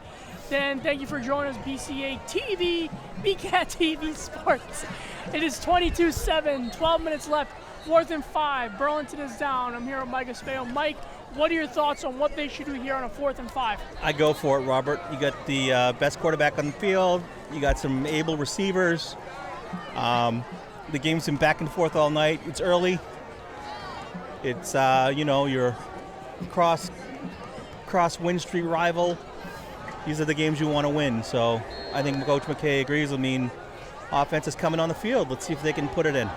Dan, thank you for joining us, BCAT TV, BCAT TV Sports. It is 22-7, 12 minutes left, 4th and 5. Burlington is down. I'm here with Mike Espejo. Mike, what are your thoughts on what they should do here on a 4th and 5?
I go for it, Robert. You got the best quarterback on the field. You got some able receivers. The game's been back and forth all night. It's early. It's, your cross Winn Street rival. These are the games you want to win. So I think Coach McKay agrees. I mean, offense is coming on the field. Let's see if they can put it in.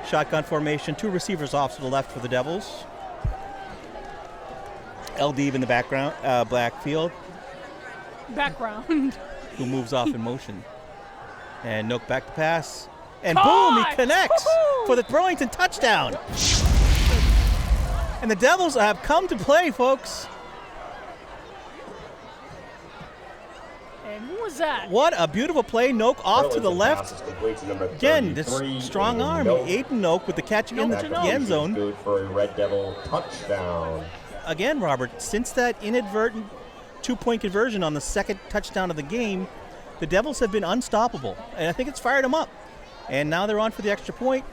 Shotgun formation, 2 receivers off to the left for the Devils. LD in the background, backfield.
Background.
Who moves off in motion. And Noak back to pass. And
Caught!
boom, he connects
Woo-hoo!
for the Burlington touchdown. And the Devils have come to play, folks.
And who was that?
What a beautiful play. Noak off to the
Burlington
left.
passes complete to number
Again, this
33,
strong
Aiden
arm.
Noak.
Aiden Noak with the catch in the
Noak to Noak.
end zone.
Good for a Red Devil touchdown.
Again, Robert, since that inadvertent 2-point conversion on the second touchdown of the game, the Devils have been unstoppable. And I think it's fired them up. And now they're on for the extra point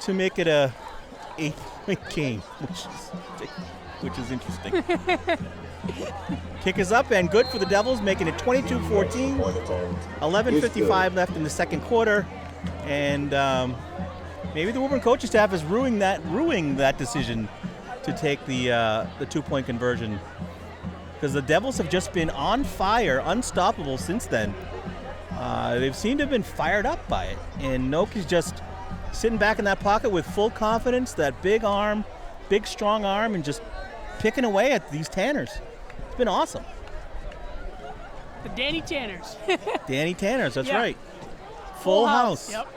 to make it a 8-point game, which is interesting. Kick is up and good for the Devils, making it 22-14. 11:55 left in the second quarter. And maybe the Woburn coaching staff is ruining that decision to take the 2-point conversion, because the Devils have just been on fire, unstoppable since then. They've seemed to have been fired up by it, and Noak is just sitting back in that pocket with full confidence, that big arm, big strong arm, and just picking away at these Tanners. It's been awesome.
The Danny Tanners.
Danny Tanners, that's
Yeah.
right. Full house.
Yep.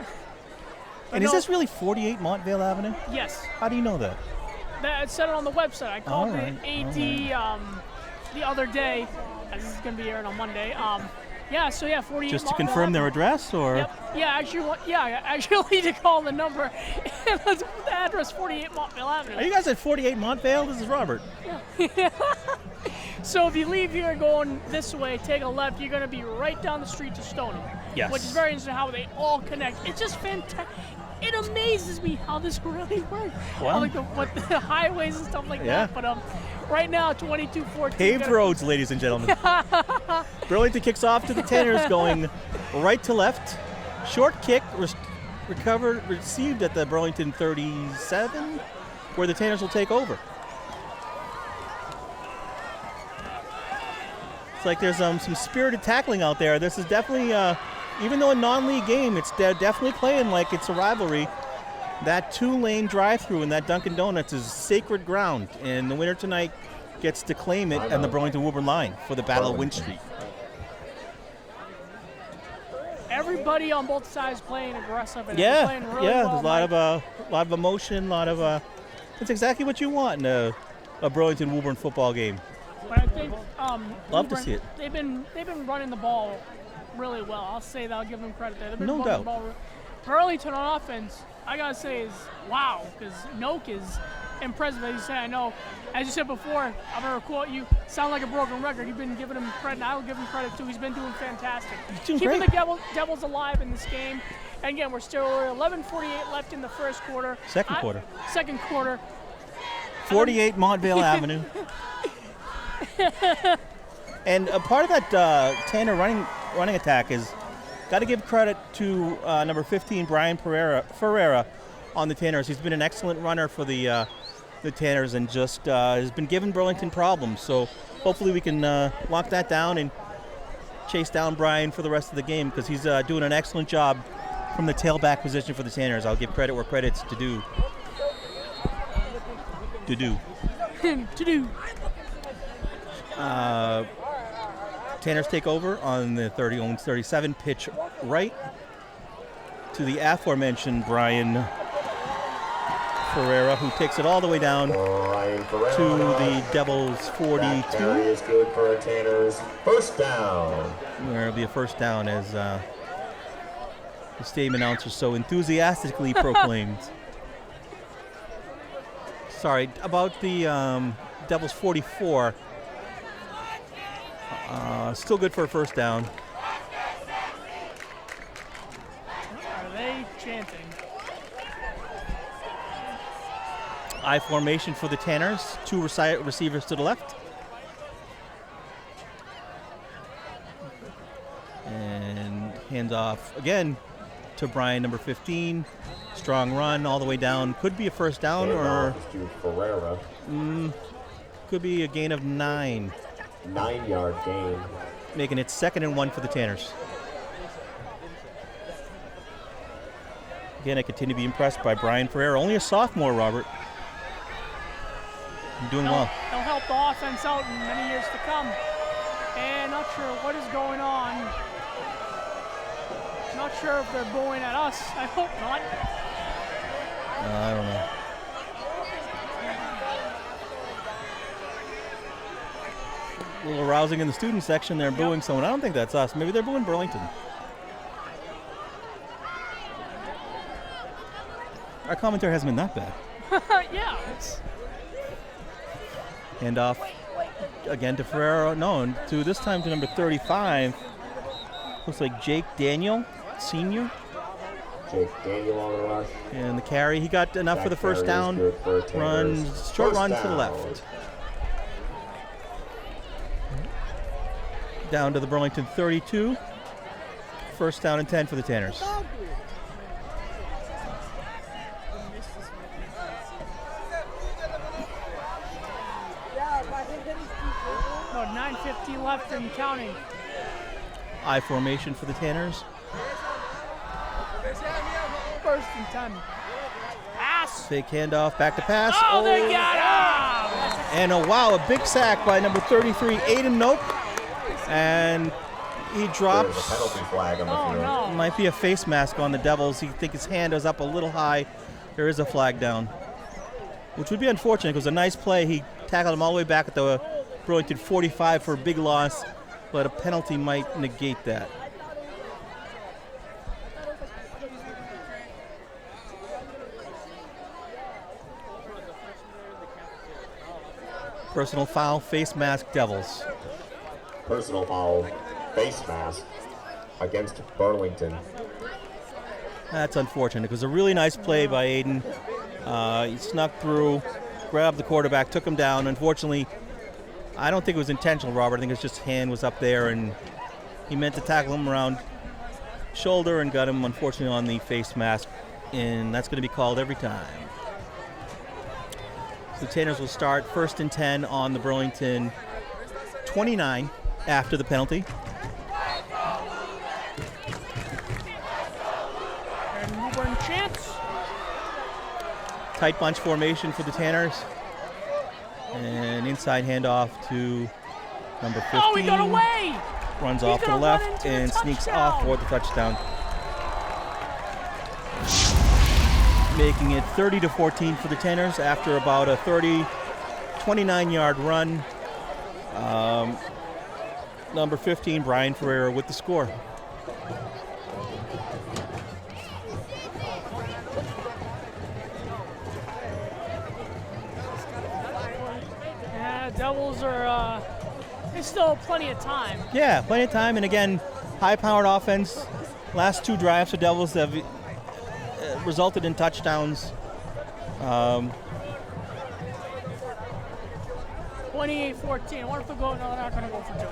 And is this really 48 Montvale Avenue?
Yes.
How do you know that?
That said it on the website. I called
All right,
the AD the other day, as this is going to be airing on Monday. 48.
Just to confirm their address, or?
Yep. Yeah, actually need to call the number. The address 48 Montvale Avenue.
Are you guys at 48 Montvale? This is Robert.
Yeah. So if you leave here going this way, take a left, you're going to be right down the street to Stoneham.
Yes.
Which is very interesting how they all connect. It's just fantastic. It amazes me how this really works.
Wow.
Like the highways and stuff like that. But right now, 22-14.
Paved roads, ladies and gentlemen. Burlington kicks off to the Tanners, going right to left. Short kick, received at the Burlington 37, where the Tanners will take over. It's like there's some spirited tackling out there. This is definitely, even though a non-league game, they're definitely playing like it's a rivalry. That 2-lane drive-through in that Dunkin' Donuts is sacred ground, and the winner tonight gets to claim it on the Burlington Woburn line for the Battle of Winn Street.
Everybody on both sides playing aggressive and playing really well.
There's a lot of emotion, it's exactly what you want in a Burlington Woburn football game.
But I think
love to see it.
They've been running the ball really well. I'll say that. I'll give them credit there. They've been
No
running
doubt.
the ball. Burlington on offense, I gotta say, is wow, because Noak is impressive. As you say, I know. As you said before, I'm gonna quote you. Sound like a broken record. You've been giving him credit. And I'll give him credit too. He's been doing fantastic.
Doing
Keeping
great.
the Devils alive in this game. And again, we're 11:48 left in the first quarter.
Second quarter. 48 Montvale Avenue. And a part of that Tanner running attack is got to give credit to number 15 Brian Ferreira on the Tanners. He's been an excellent runner for the Tanners and just has been giving Burlington problems. So hopefully we can lock that down and chase down Brian for the rest of the game, because he's doing an excellent job from the tailback position for the Tanners. I'll give credit where credit's to do. Tanners take over on the 37 pitch right to the aforementioned Brian Ferreira, who takes it all the way down to the Devils 42.
That carry is good for a Tanners. First down.
There will be a first down, as the stadium announcer so enthusiastically proclaimed. Sorry, about the Devils 44. Still good for a first down.
Are they chanting?
I formation for the Tanners. 2 receivers to the left. And hands off again to Brian, number 15. Strong run all the way down. Could be a first down, or could be a gain of 9.
9-yard gain.
Making it 2nd and 1 for the Tanners. Again, I continue to be impressed by Brian Ferreira. Only a sophomore, Robert. Doing well.
He'll help the offense out in many years to come. And not sure what is going on. Not sure if they're booing at us. I hope not.
I don't know. A little arousing in the student section. They're booing someone. I don't think that's us. Maybe they're booing Burlington. Our commentary hasn't been that bad.
Yeah.
Hand off again to Ferrero. No, to this time to number 35. Looks like Jake Daniel, senior.
Jake Daniel on the rush.
And the carry. He got enough for the first down. Short run to the left. Down to the Burlington 32. First down and 10 for the Tanners.
No, 9:50 left and counting.
I formation for the Tanners.
First and 10. Pass.
Fake handoff, back to pass.
Oh, they got him!
And a big sack by number 33, Aiden Nope. And he drops.
There's a penalty flag on the field.
No.
Might be a face mask on the Devils. He think his hand is up a little high. There is a flag down, which would be unfortunate because it was a nice play. He tackled him all the way back at the Burlington 45 for a big loss. but a penalty might negate that. Personal foul, face mask, Devils.
Personal foul, face mask against Burlington.
That's unfortunate. It was a really nice play by Aiden. He snuck through, grabbed the quarterback, took him down. Unfortunately, I don't think it was intentional, Robert. I think it was just hand was up there, and he meant to tackle him around shoulder and got him, unfortunately, on the face mask. And that's going to be called every time. So the Tanners will start 1st and 10 on the Burlington 29 after the penalty.
And Woburn chance.
Tight bunch formation for the Tanners. And inside handoff to number 15.
Oh, he got away!
Runs
He's
off to the
gonna
left
run into
and
the
sneaks
touchdown.
off for the touchdown. Making it 30-14 for the Tanners after about a 29-yard run. Number 15, Brian Ferreira with the score.
Yeah, Devils are, there's still plenty of time.
Yeah, plenty of time, and again, high-powered offense. Last 2 drives for Devils have resulted in touchdowns.
28-14. I wonder if they'll go. No, they're not going to go for 2.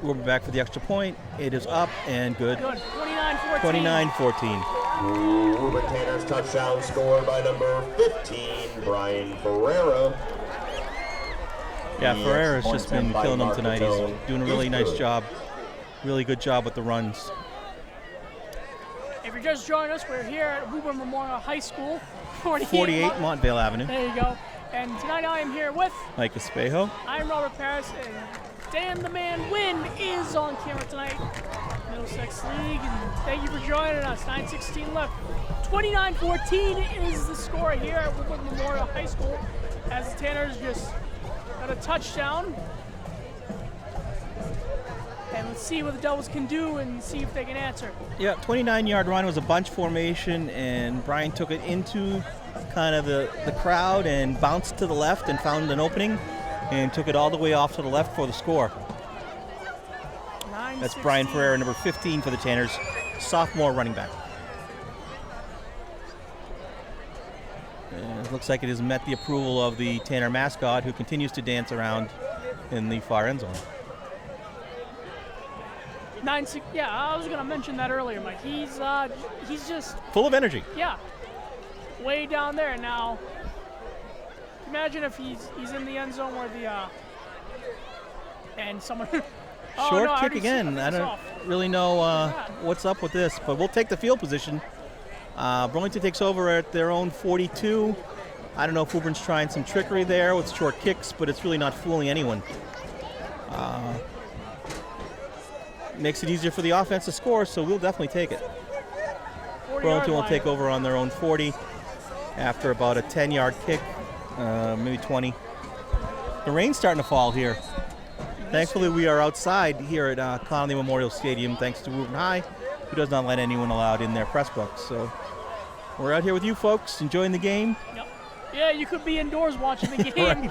We'll be back for the extra point. It is up and good.
Good. 29-14.
29-14.
Woburn Tanners touchdown scored by number 15, Brian Ferreira.
Yeah,
The
Ferreira's
extra
just
point
been
by
killing them tonight. He's
Marcatone
doing a
is
really nice
good.
job. Really good job with the runs.
If you're just joining us, we're here at Woburn Memorial High School,
48 Montvale Avenue.
There you go. And tonight I am here with,
Mike Espejo.
I'm Robert Parris, and Dan the Man Winn is on camera tonight. Middlesex League, and thank you for joining us. 9:16 left. 29-14 is the score here at Woburn Memorial High School, as the Tanners just got a touchdown. And let's see what the Devils can do and see if they can answer.
Yeah, 29-yard run was a bunch formation, and Brian took it into kind of the crowd and bounced to the left and found an opening and took it all the way off to the left for the score. That's Brian Ferreira, number 15 for the Tanners, sophomore running back. And it looks like it has met the approval of the Tanner mascot, who continues to dance around in the far end zone.
9-6. Yeah, I was gonna mention that earlier, Mike. He's just,
Full of energy.
yeah, way down there now. Imagine if he's in the end zone where the and someone oh,
Short
no, I
kick
already
again.
see-
I
it's
don't
off.
really know what's up with this, but we'll take the field position. Burlington takes over at their own 42. I don't know if Woburn's trying some trickery there with short kicks, but it's really not fooling anyone. Makes it easier for the offense to score, so we'll definitely take it.
40-yard
Burlington will
line.
take over on their own 40 after about a 10-yard kick, maybe 20. The rain's starting to fall here. Thankfully, we are outside here at Connolly Memorial Stadium, thanks to Woburn High, who does not let anyone allowed in their press box. So we're out here with you folks, enjoying the game.
Yep. Yeah, you could be indoors watching the game.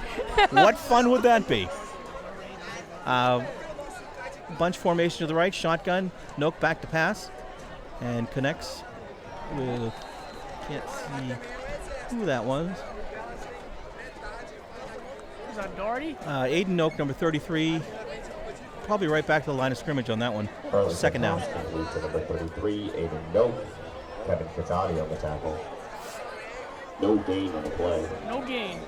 What fun would that be? Bunch formation to the right, shotgun, Noak back to pass, and connects with, can't see who that was.
Is that Doherty?
Aiden Noak, number 33, probably right back to the line of scrimmage on that one.
Burlington
Second down.
pass complete to number 33, Aiden Noak. Kevin Catani on the tackle. No gain on the play.
No gain.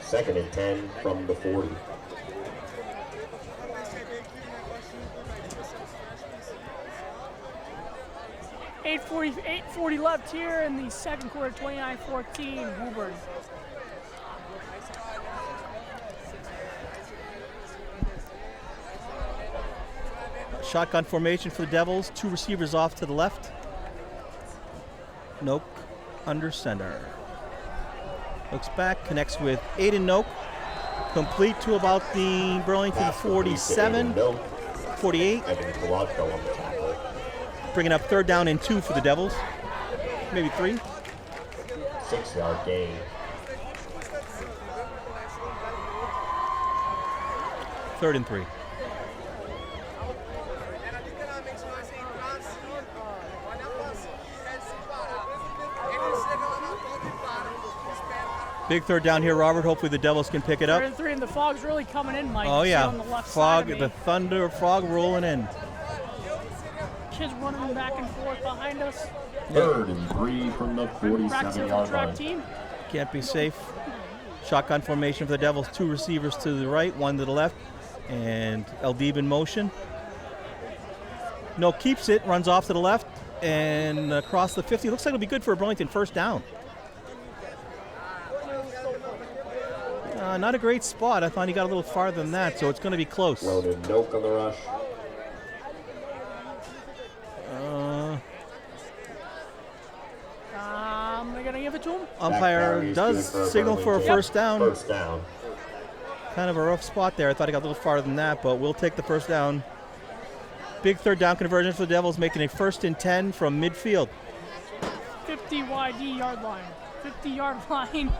2nd and 10 from the 40.
Eight forty left here in the second quarter. 29-14. Woburn.
Shotgun formation for the Devils, 2 receivers off to the left. Noak under center. Looks back, connects with Aiden Noak, Complete to about the Burlington 47, 48. Bringing up 3rd down and 2 for the Devils. Maybe 3.
6-yard gain.
3rd and 3. Big 3rd down here, Robert. Hopefully the Devils can pick it up.
3rd and 3, and the fog's really coming in, Mike.
Oh yeah,
on the left
fog,
side of
the
me.
thunder, fog rolling in.
Kids running back and forth behind us.
3rd and 3 from the
Practicing for the
47-yard
track
line.
team.
Can't be safe. Shotgun formation for the Devils. 2 receivers to the right, 1 to the left, and Eldib in motion. No, keeps it, runs off to the left, and across the 50. Looks like it'll be good for a Burlington 1st down. Not a great spot. I thought he got a little farther than that, so it's going to be close.
Ronan Noak on the rush.
They're going to give it to him.
Umpire does signal for a first down.
First down.
Kind of a rough spot there. I thought he got a little farther than that, but we'll take the first down. Big 3rd down conversion for the Devils, making a 1st and 10 from midfield.
50 YD yard line. 50-yard line.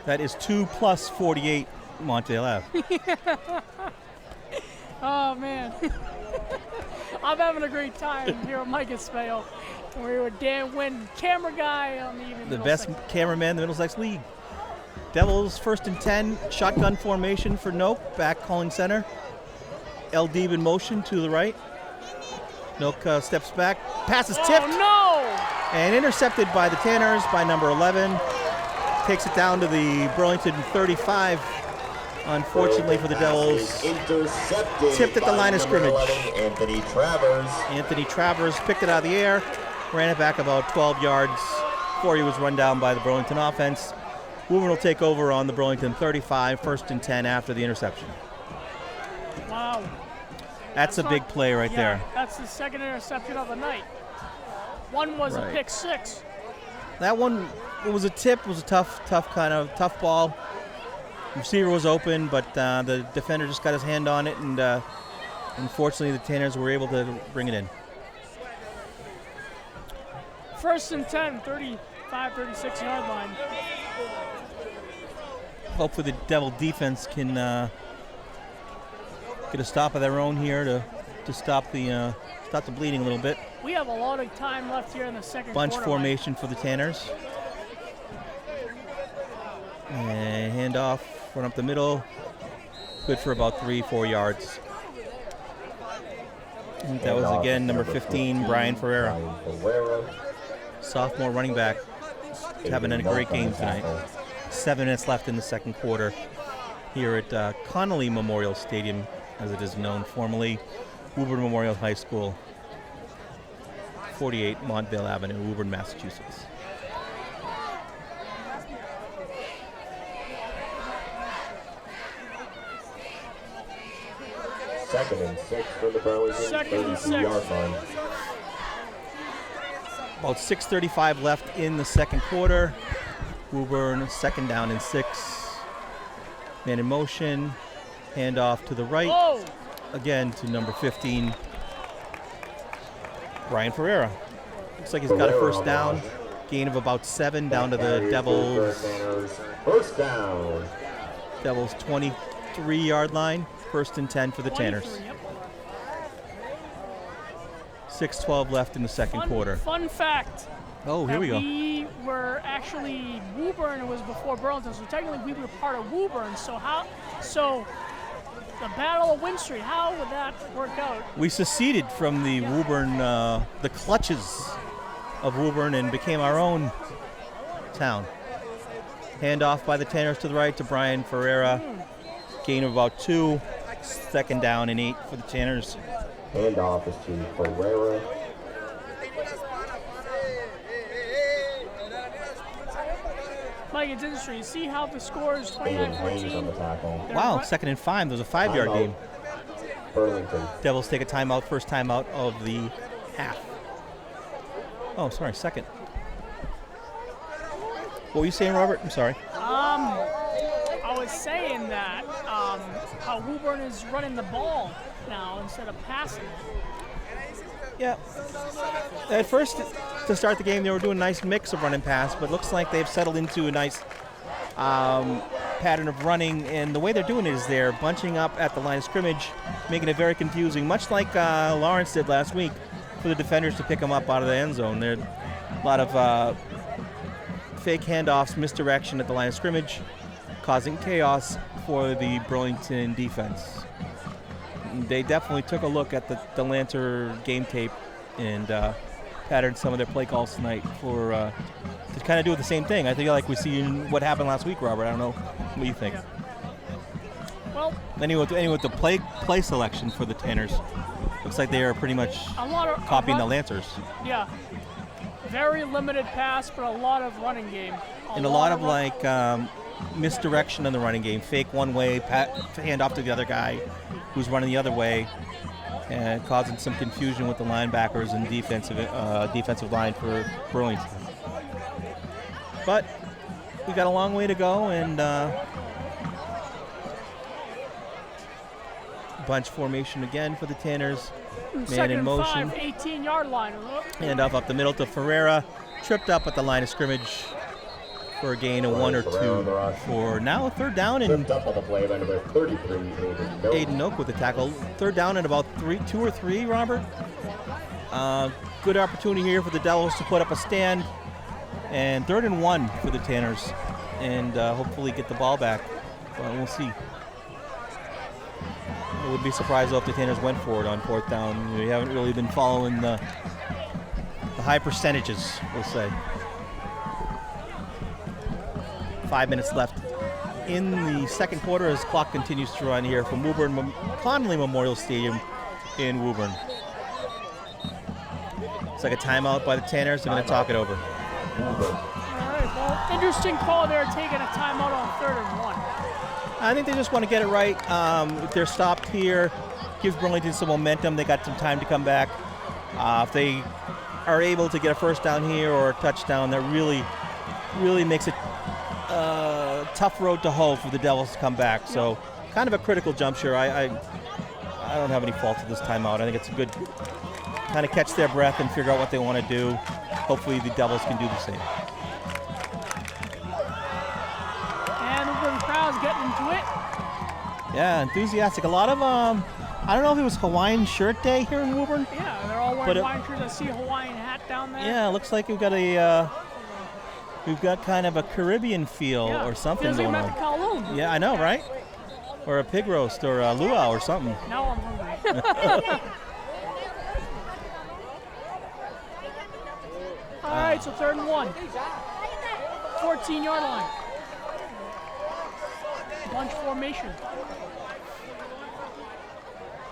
That is 2 plus 48 Monte Ave.
Oh, man. I'm having a great time here at Mike Espejo. We're with Dan Winn, camera guy on the evening.
The best cameraman in the Middlesex League. Devils 1st and 10, shotgun formation for Noak, back calling center. Eldib in motion to the right. Noak steps back, pass is tipped.
Oh, no!
And intercepted by the Tanners by number 11. Takes it down to the Burlington 35. Unfortunately for the Devils, tipped at the line of scrimmage. Anthony Travers picked it out of the air, ran it back about 12 yards before he was run down by the Burlington offense. Woburn will take over on the Burlington 35, 1st and 10 after the interception.
Wow.
That's a big play right there.
That's the 2nd interception of the night. One was a pick 6.
That one, it was a tip, was a tough ball. Receiver was open, but the defender just got his hand on it, and unfortunately the Tanners were able to bring it in.
1st and 10, 35, 36-yard line.
Hopefully the Devil defense can get a stop of their own here to stop the bleeding a little bit.
We have a lot of time left here in the second
Bunch
quarter.
formation for the Tanners. And handoff, run up the middle. Good for about 3-4 yards. And that was again number 15, Brian Ferreira. Sophomore running back. Having a great game tonight. 7 minutes left in the second quarter here at Connolly Memorial Stadium, as it is known formerly, Woburn Memorial High School, 48 Montvale Avenue, Woburn, Massachusetts.
Second and 6 for the Burlington 32-yard line.
About 6:35 left in the second quarter. Woburn 2nd down and 6. Man in motion. Handoff to the right.
Oh.
Again to number 15, Brian Ferreira. Looks like he's got a first down. Gain of about 7 down to the Devils.
First down.
Devils 23-yard line. 1st and 10 for the Tanners. 6:12 left in the second quarter.
Fun fact.
Oh, here we go.
We were actually, Woburn was before Burlington, so technically we were part of Woburn. So the Battle of Winn Street, how would that work out?
We seceded from the Woburn, the clutches of Woburn, and became our own town. Handoff by the Tanners to the right to Brian Ferreira. Gain of about 2. 2nd down and 8 for the Tanners.
Handoff is to Ferreira.
Mike, it's interesting. You see how the score is 29-14?
Wow, 2nd and 5. There's a 5-yard game.
Burlington.
Devils take a timeout, first timeout of the half. Oh, sorry, second. What were you saying, Robert? I'm sorry.
was saying that how Woburn is running the ball now instead of passing it.
Yeah. At first, to start the game, they were doing a nice mix of run and pass, but looks like they've settled into a nice pattern of running, and the way they're doing it is they're bunching up at the line of scrimmage, making it very confusing, much like Lawrence did last week for the defenders to pick them up out of the end zone. There are a lot of fake handoffs, misdirection at the line of scrimmage, causing chaos for the Burlington defense. They definitely took a look at the Lancer game tape and patterned some of their play calls tonight for to kind of do the same thing. I think like we see what happened last week, Robert. I don't know what you think.
Yeah. Well,
anyway, with the play selection for the Tanners, looks like they are pretty much copying the Lancers.
Yeah. Very limited pass, but a lot of running game.
And a lot of like misdirection in the running game. Fake one way, hand off to the other guy who's running the other way, and causing some confusion with the linebackers and defensive line for Burlington. But we got a long way to go, and bunch formation again for the Tanners. Man in motion.
18-yard line.
And up the middle to Ferreira. Tripped up at the line of scrimmage for a gain of 1 or 2 for now a third down, and Aiden Oak with the tackle. Third down and about 2 or 3, Robert. Good opportunity here for the Devils to put up a stand, and 3rd and 1 for the Tanners, and hopefully get the ball back. But we'll see. I would be surprised though if the Tanners went for it on 4th down. We haven't really been following the high percentages, we'll say. 5 minutes left in the second quarter as clock continues to run here from Woburn Connolly Memorial Stadium in Woburn. It's like a timeout by the Tanners. They're going to talk it over.
All right, well, interesting call there, taking a timeout on 3rd and 1.
I think they just want to get it right. If they're stopped here, gives Burlington some momentum. They got some time to come back. If they are able to get a first down here or a touchdown, that really makes it tough road to hoe for the Devils to come back. So kind of a critical jump share. I don't have any fault at this timeout. I think it's a good kind of catch their breath and figure out what they want to do. Hopefully the Devils can do the same.
And the crowd's getting into it.
Yeah, enthusiastic. A lot of, I don't know if it was Hawaiian shirt day here in Woburn.
Yeah, they're all wearing Hawaiian shirts. I see a Hawaiian hat down there.
Yeah, it looks like we've got kind of a Caribbean feel or something
feels
going
like
on.
Kowloon.
Yeah, I know, right? Or a pig roast or a luau or something.
Now I'm hungry. All right, so 3rd and 1. 14-yard line. Bunch formation.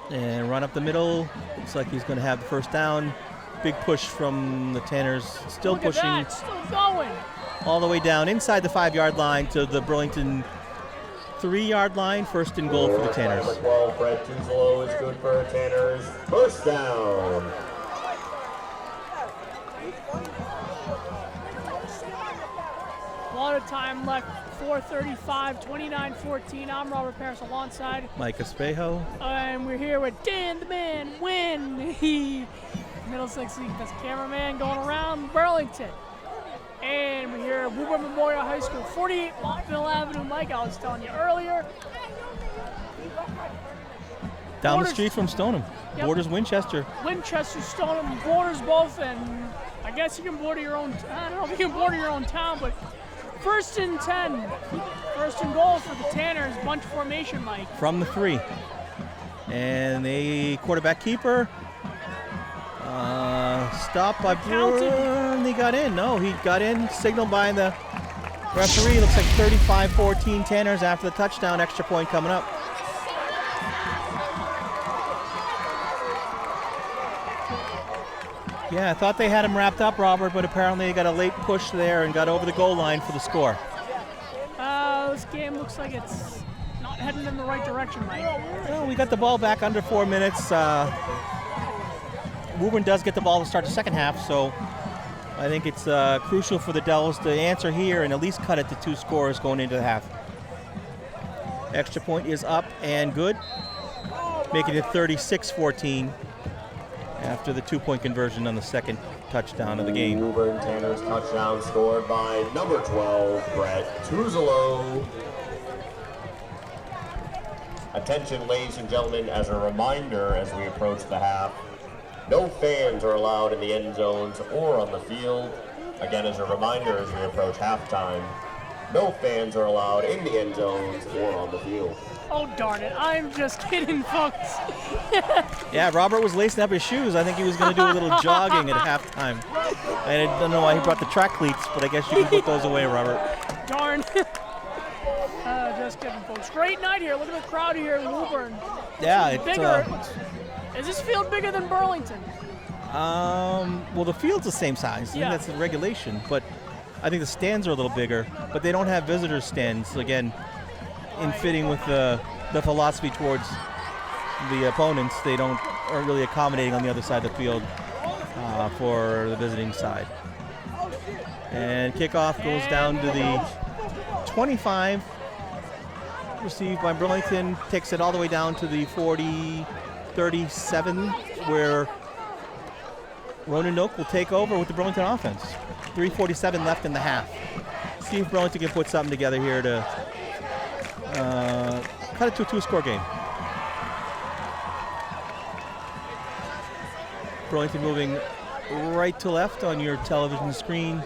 And run up the middle. Looks like he's going to have the first down. Big push from the Tanners. Still
Look
pushing.
At that, still going.
All the way down inside the 5-yard line to the Burlington 3-yard line. 1st and goal for the Tanners.
Number 12, Brett Tuzolo is good for Tanners. First down.
A lot of time left. 4:35, 29-14. I'm Robert Parris alongside
Mike Espejo.
And we're here with Dan the Man Winn. He Middlesex best cameraman going around Burlington. And we're here at Woburn Memorial High School, 48 Montville Avenue. Mike, I was telling you earlier.
Down the street from Stoneham. Yep. Borders Winchester.
Winchester, Stoneham, borders both, and I guess you can border your own, I don't know if you can border your own town, but 1st and 10. 1st and goal for the Tanners. Bunch formation, Mike.
From the 3. And a quarterback keeper. Stopped by Burn. He got in. No, he got in. Signaled by the referee. Looks like 35-14 Tanners after the touchdown. Extra point coming up. Yeah, I thought they had him wrapped up, Robert, but apparently they got a late push there and got over the goal line for the score.
This game looks like it's not heading in the right direction, Mike.
Well, we got the ball back under 4 minutes. Woburn does get the ball to start the second half, so I think it's crucial for the Devils to answer here and at least cut it to 2 scores going into the half. Extra point is up and good, making it 36-14 after the 2-point conversion on the second touchdown of the game.
Woburn Tanners touchdown scored by number 12, Brett Tuzolo. Attention, ladies and gentlemen, as a reminder as we approach the half, no fans are allowed in the end zones or on the field. Again, as a reminder as we approach halftime, no fans are allowed in the end zones or on the field.
Oh, darn it. I'm just kidding, folks.
Yeah, Robert was lacing up his shoes. I think he was going to do a little jogging at halftime. I don't know why he brought the track cleats, but I guess you can put those away, Robert.
Darn. Just kidding, folks. Great night here. Look at the crowd here in Woburn.
Yeah, it's
bigger. Is this field bigger than Burlington?
Well, the field's the same size. I think that's the regulation, but I think the stands are a little bigger, but they don't have visitor stands. Again, in fitting with the philosophy towards the opponents, they aren't really accommodating on the other side of the field for the visiting side. And kickoff goes down to the 25, received by Burlington, takes it all the way down to the 40-37, where Ronan Noak will take over with the Burlington offense. 3:47 left in the half. See if Burlington can put something together here to cut it to a 2-score game. Burlington moving right to left on your television screen.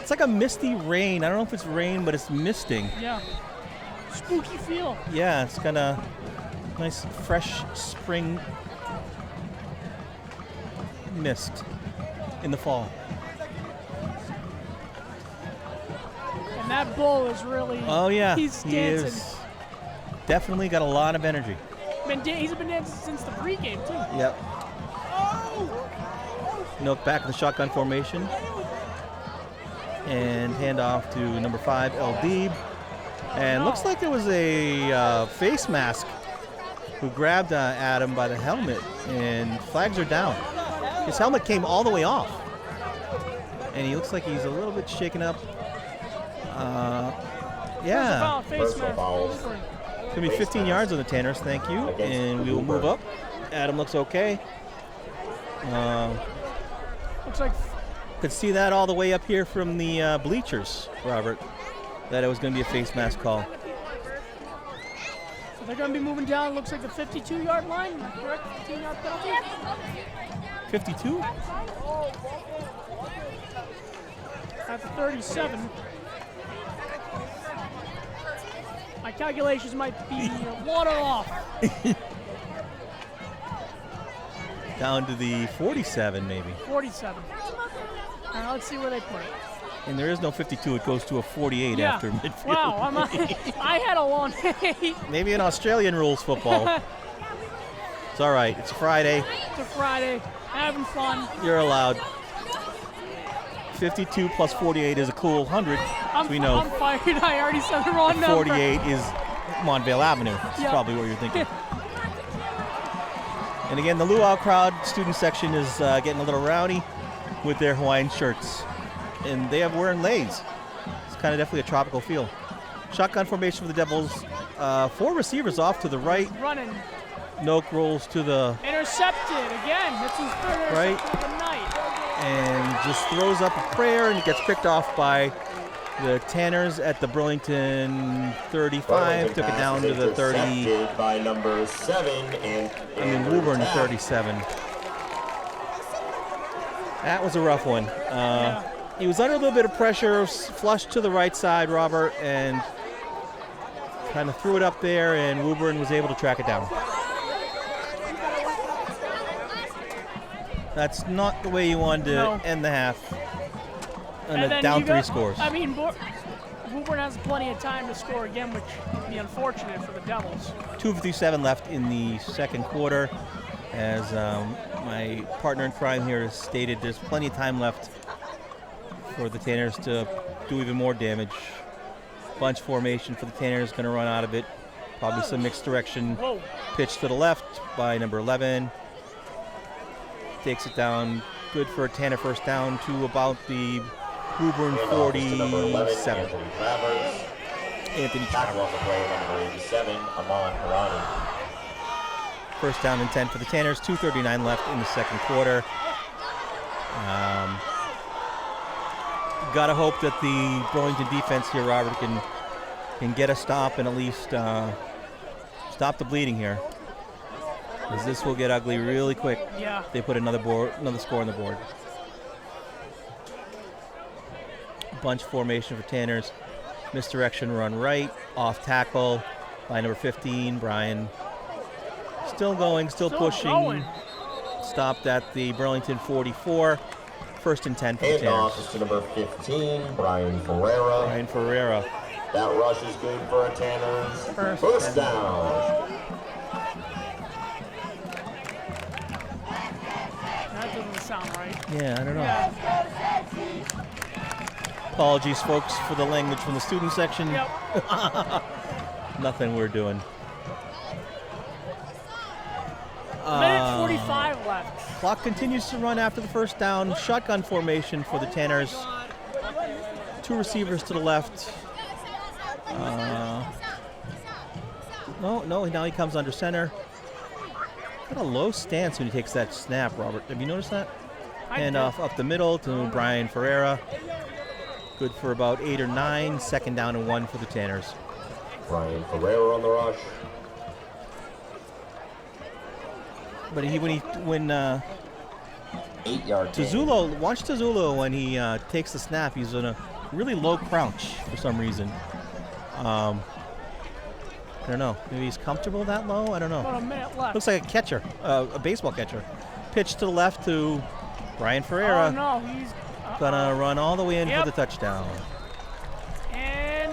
It's like a misty rain. I don't know if it's rain, but it's misting.
Yeah. Spooky feel.
Yeah, it's kind of nice, fresh spring mist in the fall.
And that bull is really.
Oh yeah,
he's
he
dancing.
is definitely got a lot of energy.
He's been dancing since the pregame too.
Yep. Noak back in the shotgun formation. And handoff to number 5, El Deeb. And looks like there was a face mask who grabbed Adam by the helmet, and flags are down. His helmet came all the way off. And he looks like he's a little bit shaken up. Yeah.
Face mask.
fouls.
It's going to be 15 yards on the Tanners, thank you. And we will move up. Adam looks okay.
Looks like.
Could see that all the way up here from the bleachers, Robert, that it was going to be a face mask call.
So they're going to be moving down, looks like the 52-yard line, correct? 15-yard penalty?
52?
At the 37. My calculations might be water off.
Down to the 47, maybe.
47. Let's see where they play.
And there is no 52. It goes to a 48 after midfield.
Wow, I had a long day.
Maybe in Australian rules football. It's all right. It's a Friday.
It's a Friday. Having fun.
You're allowed. 52 plus 48 is a cool 100. As we know.
I'm fired. I already said the wrong number.
48 is Montvale Avenue. That's probably what you're thinking. And again, the luau crowd student section is getting a little rowdy with their Hawaiian shirts. And they have wearing leis. It's kind of definitely a tropical feel. Shotgun formation for the Devils. 4 receivers off to the right.
Running.
Noak rolls to the
intercepted again. That's his third interception of the night.
And just throws up a prayer, and it gets picked off by the Tanners at the Burlington 35. Took it down to the 30.
By number 7 and
Woburn 37. That was a rough one. He was under a little bit of pressure, flushed to the right side, Robert, and kind of threw it up there, and Woburn was able to track it down. That's not the way you wanted to end the half. And down 3 scores.
I mean, Woburn has plenty of time to score again, which would be unfortunate for the Devils.
2:57 left in the second quarter. As my partner in crime here has stated, there's plenty of time left for the Tanners to do even more damage. Bunch formation for the Tanners, going to run out of it. Probably some mixed direction. Pitch to the left by number 11. Takes it down. Good for a Tanner first down to about the Woburn 47. Anthony
Tackle on the play, number 87, Aman Harani.
First down and 10 for the Tanners. 2:39 left in the second quarter. Gotta hope that the Burlington defense here, Robert, can get a stop and at least stop the bleeding here, because this will get ugly really quick.
Yeah.
They put another score on the board. Bunch formation for Tanners. Misdirection run right, off tackle by number 15, Brian. Still going, still pushing.
Going.
Stopped at the Burlington 44. First and 10 for the Tanners.
Handoff is to number 15, Brian Ferreira.
Brian Ferreira.
That rush is good for a Tanners.
First
down.
That doesn't sound right.
Yeah, I don't know.
Yeah.
Apologies, folks, for the language from the student section.
Yep.
Nothing we're doing.
Minute 45 left.
Clock continues to run after the first down. Shotgun formation for the Tanners. Two receivers to the left. No, now he comes under center. Got a low stance when he takes that snap, Robert. Have you noticed that? Handoff up the middle to Brian Ferreira. Good for about 8 or 9. Second down and 1 for the Tanners.
Brian Ferreira on the rush.
But when
8-yard
Tuzzulo, watch Tuzzulo when he takes the snap. He's in a really low crouch for some reason. I don't know. Maybe he's comfortable that low. I don't know.
About a minute left.
Looks like a catcher, a baseball catcher. Pitch to the left to Brian Ferreira.
Oh no, he's
Gonna run all the way in for the touchdown.
And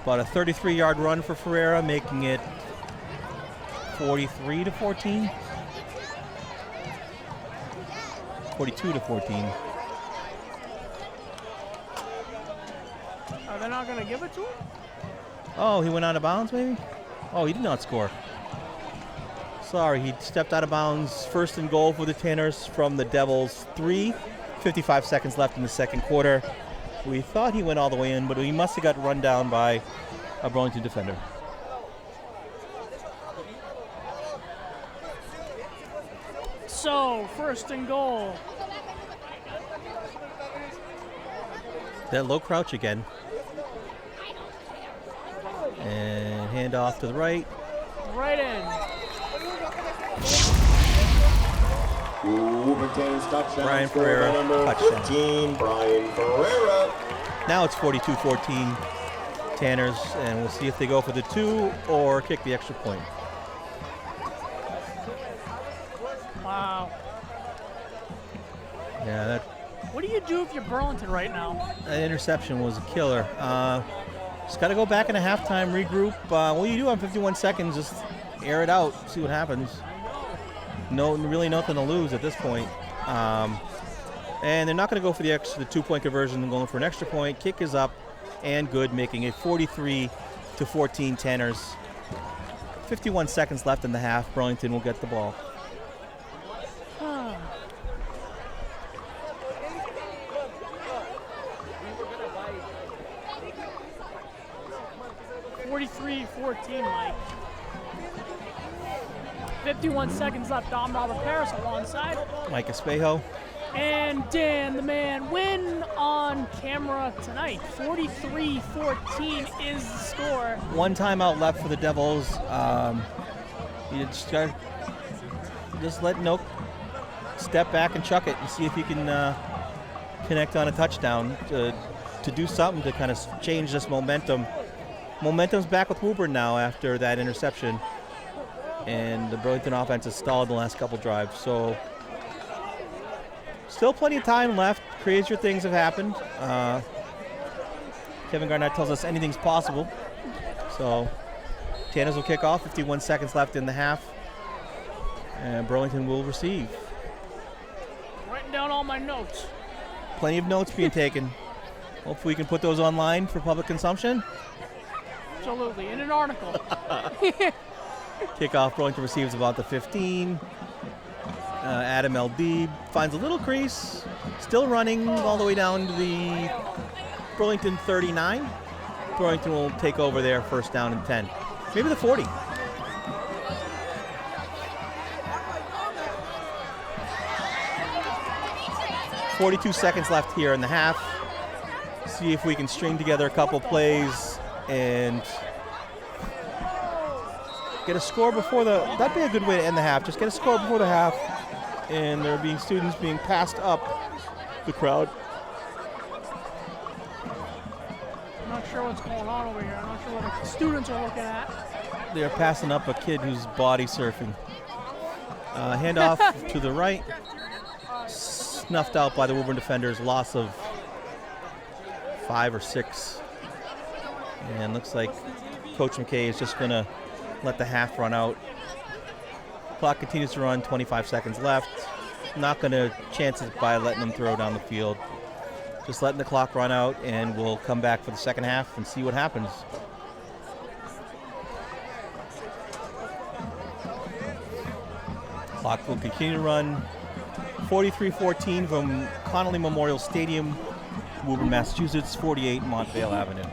About a 33-yard run for Ferreira, making it 43-14. 42-14.
are they not gonna give it to him?
Oh, he went out of bounds, maybe? Oh, he did not score. Sorry, he stepped out of bounds. First and goal for the Tanners from the Devils. 55 seconds left in the second quarter. We thought he went all the way in, but he must have got run down by a Burlington defender.
So, first and goal.
That low crouch again. And handoff to the right.
Right in.
Woburn Tanners touchdown.
Brian Ferreira,
Number
touchdown.
15, Brian Ferreira.
Now it's 42-14 Tanners, and we'll see if they go for the 2 or kick the extra point.
Wow.
Yeah, that
What do you do if you're Burlington right now?
interception was a killer. Just got to go back in a halftime, regroup. What do you do on 51 seconds? Just air it out, see what happens. No, really nothing to lose at this point. And they're not going to go for the 2-point conversion. They're going for an extra point. Kick is up and good, making it 43-14 Tanners. 51 seconds left in the half. Burlington will get the ball.
43-14, Mike. 51 seconds left. I'm Robert Parris alongside.
Mike Espejo.
And Dan, the man, Winn on camera tonight. 43-14 is the score.
One timeout left for the Devils. You just let Noak step back and chuck it and see if he can connect on a touchdown to do something to kind of change this momentum. Momentum's back with Woburn now after that interception. And the Burlington offense has stalled the last couple drives. So still plenty of time left. Crazier things have happened. Kevin Garnett tells us anything's possible. So Tanners will kick off. 51 seconds left in the half. And Burlington will receive.
Writing down all my notes.
Plenty of notes being taken. Hopefully we can put those online for public consumption.
Absolutely, in an article.
Kickoff, Burlington receives about the 15. Adam LD finds a little crease. Still running all the way down to the Burlington 39. Burlington will take over there, first down and 10. Maybe the 40. .42 seconds left here in the half. See if we can string together a couple plays and get a score before that'd be a good way to end the half. Just get a score before the half, and there being students being passed up the crowd.
I'm not sure what's going on over here. I'm not sure what the students are looking at.
They're passing up a kid who's body surfing. Handoff to the right. Snuffed out by the Woburn defenders. Loss of 5 or 6. And looks like Coach McKay is just going to let the half run out. Clock continues to run, 25 seconds left. Not going to chance it by letting them throw down the field. Just letting the clock run out, and we'll come back for the second half and see what happens. Clock will continue to run. 43-14 from Connolly Memorial Stadium, Woburn, Massachusetts, 48 Montvale Avenue.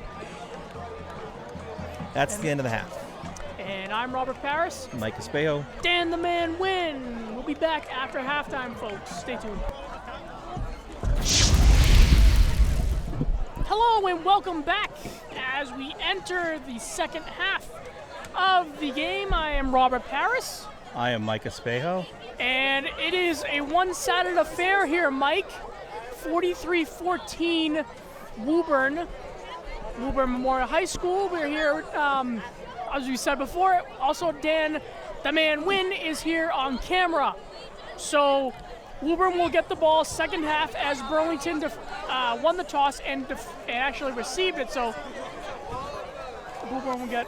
That's the end of the half.
And I'm Robert Parris.
Mike Espejo.
Dan the Man Winn. We'll be back after halftime, folks. Stay tuned. Hello and welcome back as we enter the second half of the game. I am Robert Parris.
I am Mike Espejo.
And it is a one-sided affair here, Mike. 43-14 Woburn Memorial High School. We're here, as we said before, also Dan the Man Winn is here on camera. So Woburn will get the ball second half as Burlington won the toss and actually received it. So Woburn will get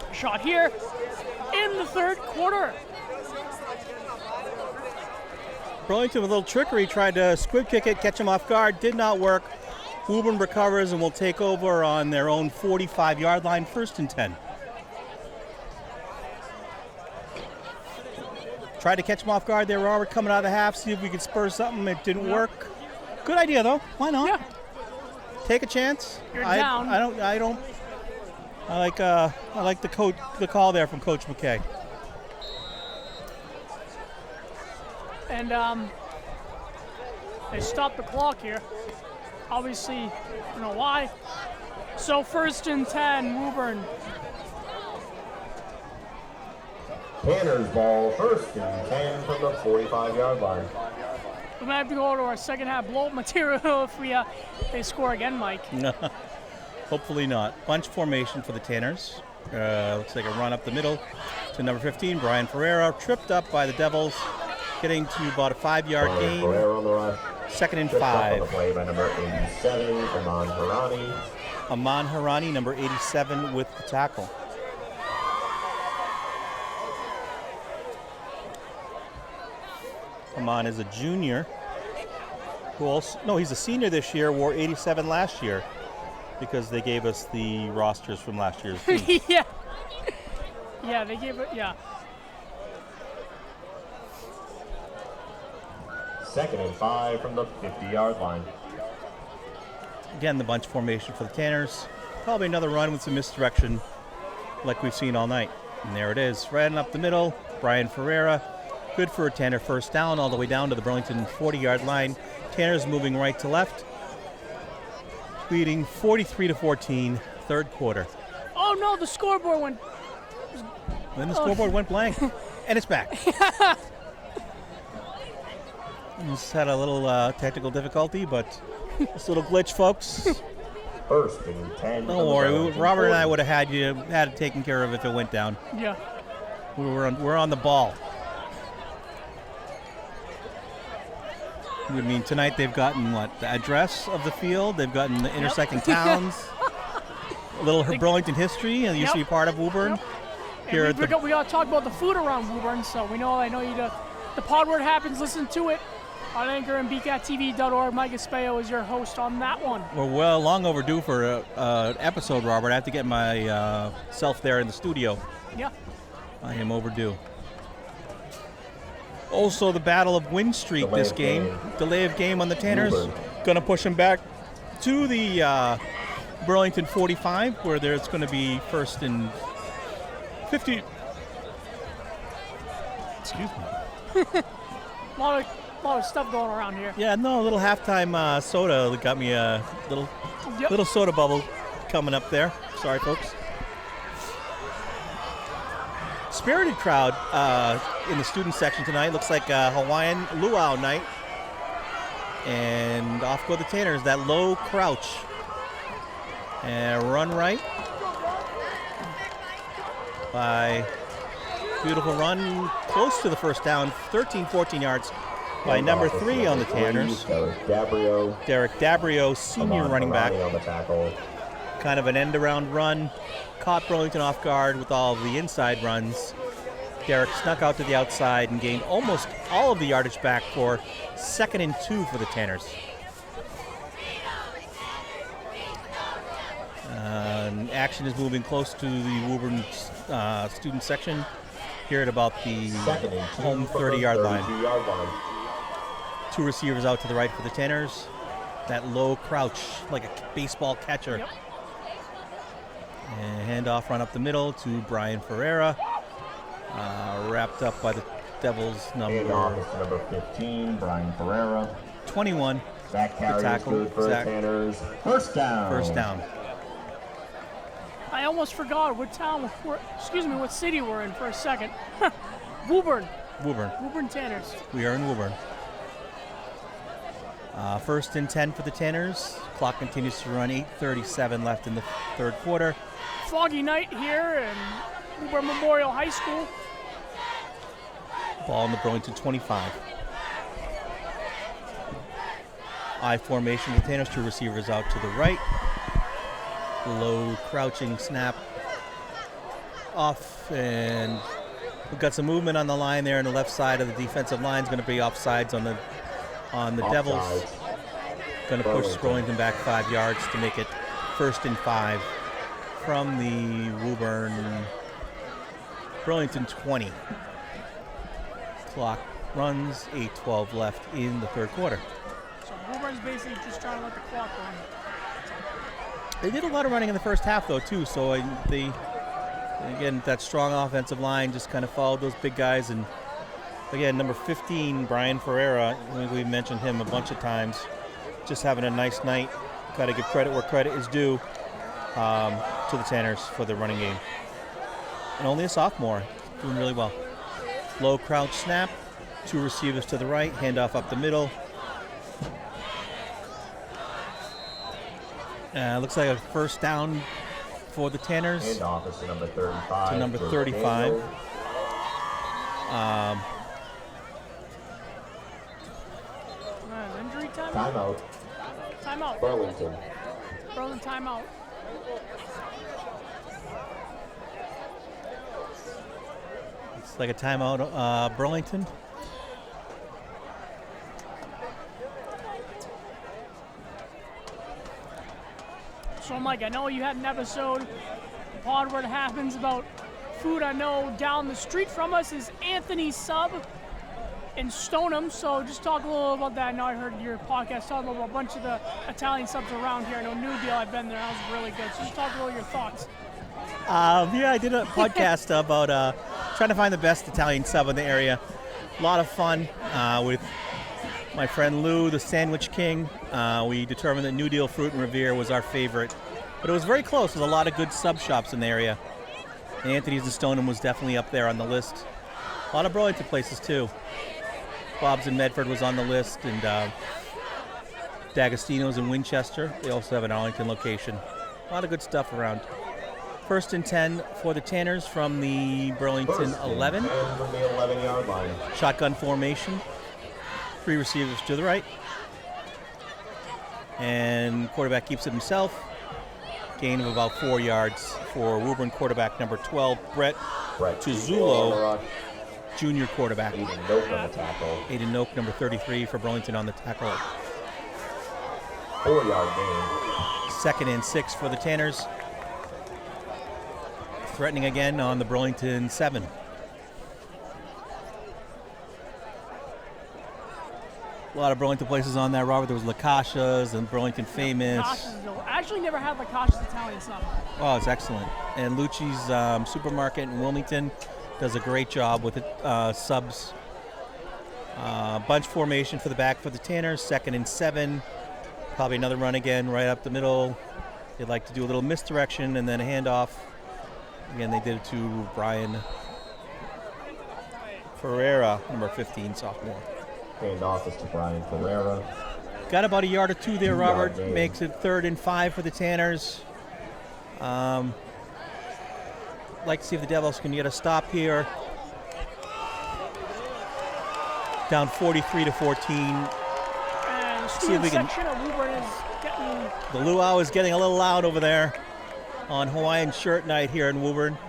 a shot here in the third quarter.
Burlington with a little trickery, tried to squib kick it, catch him off guard, did not work. Woburn recovers and will take over on their own 45-yard line, first and 10. Tried to catch him off guard there, Robert, coming out of the half, see if we could spur something. It didn't work. Good idea, though. Why not?
Yeah.
Take a chance.
You're down.
I like the call there from Coach McKay.
And they stopped the clock here. Obviously, I don't know why. So first and 10, Woburn.
Tanner's ball, first and 10 from the 45-yard line.
We might have to go to our second half blow-up material if they score again, Mike.
Hopefully not. Bunch formation for the Tanners. Looks like a run up the middle to number 15, Brian Ferreira, tripped up by the Devils, getting to about a 5-yard gain.
Ferreira on the rush.
Second and
Tripped
5.
up on the play by number 87, Aman Harani.
Aman Harani, number 87, with the tackle. Aman is a junior. He's a senior this year, wore 87 last year because they gave us the rosters from last year's team.
Yeah. Yeah, they gave it, yeah.
Second and 5 from the 50-yard line.
Again, the bunch formation for the Tanners. Probably another run with some misdirection like we've seen all night. And there it is, right up the middle, Brian Ferreira. Good for a Tanner first down all the way down to the Burlington 40-yard line. Tanner's moving right to left, leading 43-14, third quarter.
Oh no, the scoreboard went.
Then the scoreboard went blank, and it's back. Just had a little technical difficulty, but this little glitch, folks.
First and 10.
Don't worry, Robert and I would have had it taken care of if it went down.
Yeah.
We're on the ball. I mean, tonight they've gotten the address of the field. They've gotten the intersecting towns. A little Burlington history, and used to be part of Woburn.
Yep. We got to talk about the food around Woburn. So I know you. The pod where it happens. Listen to it on Anchor and BCATTV.org. Mike Espejo is your host on that one.
We're long overdue for an episode, Robert. I have to get myself there in the studio.
Yeah.
I am overdue. Also, the Battle of Winn Street this game. Delay of game on the Tanners. Going to push them back to the Burlington 45, where there's going to be first and 50. Excuse me.
A lot of stuff going around here.
Yeah, no, a little halftime soda got me a little soda bubble coming up there. Sorry, folks. Spirited crowd in the student section tonight. Looks like a Hawaiian luau night. And off go the Tanners. That low crouch. And run right. By beautiful run. Close to the first down. 13-14 yards by number 3 on the Tanners. Derek Dabrio, senior running back. Kind of an end-around run. Caught Burlington off guard with all of the inside runs. Derek snuck out to the outside and gained almost all of the yardage back for 2nd and 2 for the Tanners. Action is moving close to the Woburn student section here at about the home 30-yard line. 2 receivers out to the right for the Tanners. That low crouch like a baseball catcher.
Yep.
And handoff run up the middle to Brian Ferreira. Wrapped up by the Devils
number 15, Brian Ferreira.
21.
Zach carries
tackle.
good for
Zach.
Tanners. First down.
First down.
I almost forgot what city we're in for a second. Woburn. Woburn Tanners.
We are in Woburn. First and 10 for the Tanners. Clock continues to run. 8:37 left in the third quarter.
Foggy night here in Woburn Memorial High School.
Ball in the Burlington 25. I formation. The Tanners, 2 receivers out to the right. Low crouching snap off, and we've got some movement on the line there on the left side of the defensive line. Is going to be offsides on the Devils. Going to push Burlington back 5 yards to make it 1st and 5 from the Woburn Burlington 20. Clock runs. 8:12 left in the third quarter.
So Woburn's basically just trying to let the clock run.
They did a lot of running in the first half, though, too. So again, that strong offensive line just kind of followed those big guys. And again, number 15, Brian Ferreira, I think we mentioned him a bunch of times, just having a nice night. Got to give credit where credit is due to the Tanners for the running game. And only a sophomore, doing really well. Low crouch snap, 2 receivers to the right, handoff up the middle. Looks like a first down for the Tanners.
Handoff is to number 35.
To number 35.
Injury time?
Timeout.
Timeout.
Burlington.
Timeout.
It's like a timeout, Burlington.
So, Mike, I know you had an episode, pod where it happens about food. I know down the street from us is Anthony's Sub in Stoneham. So just talk a little about that. I know I heard your podcast talking about a bunch of the Italian subs around here. I know New Deal, I've been there. That was really good. So just talk a little your thoughts.
Yeah, I did a podcast about trying to find the best Italian sub in the area. A lot of fun with my friend Lou, the Sandwich King. We determined that New Deal Fruit and Revere was our favorite. But it was very close. There's a lot of good sub shops in the area. Anthony's and Stoneham was definitely up there on the list. A lot of Burlington places, too. Bob's in Medford was on the list, and D'Agostino's in Winchester. They also have an Arlington location. A lot of good stuff around. First and 10 for the Tanners from the Burlington 11.
From the 11-yard line.
Shotgun formation. 3 receivers to the right. And quarterback keeps it himself. Gain of about 4 yards for Woburn quarterback number 12, Brett Tuzzulo, junior quarterback.
Aiden Noak on the tackle.
Aiden Noak, number 33 for Burlington on the tackle.
4-yard gain.
Second and 6 for the Tanners. Threatening again on the Burlington 7. A lot of Burlington places on that, Robert. There was La Cacha's and Burlington Famous.
I actually never had La Cacha's Italian sub.
Oh, it's excellent. And Lucci's supermarket in Wilmington does a great job with it, subs. Bunch formation for the back for the Tanners, 2nd and 7. Probably another run again right up the middle. They'd like to do a little misdirection and then a handoff. Again, they did it to Brian Ferreira, number 15, sophomore.
Handoff is to Brian Ferreira.
Got about a yard or two there, Robert. Makes it 3rd and 5 for the Tanners. Like to see if the Devils can get a stop here. Down 43-14.
And the
See if we can.
section of Woburn is getting.
The luau is getting a little loud over there on Hawaiian shirt night here in Woburn.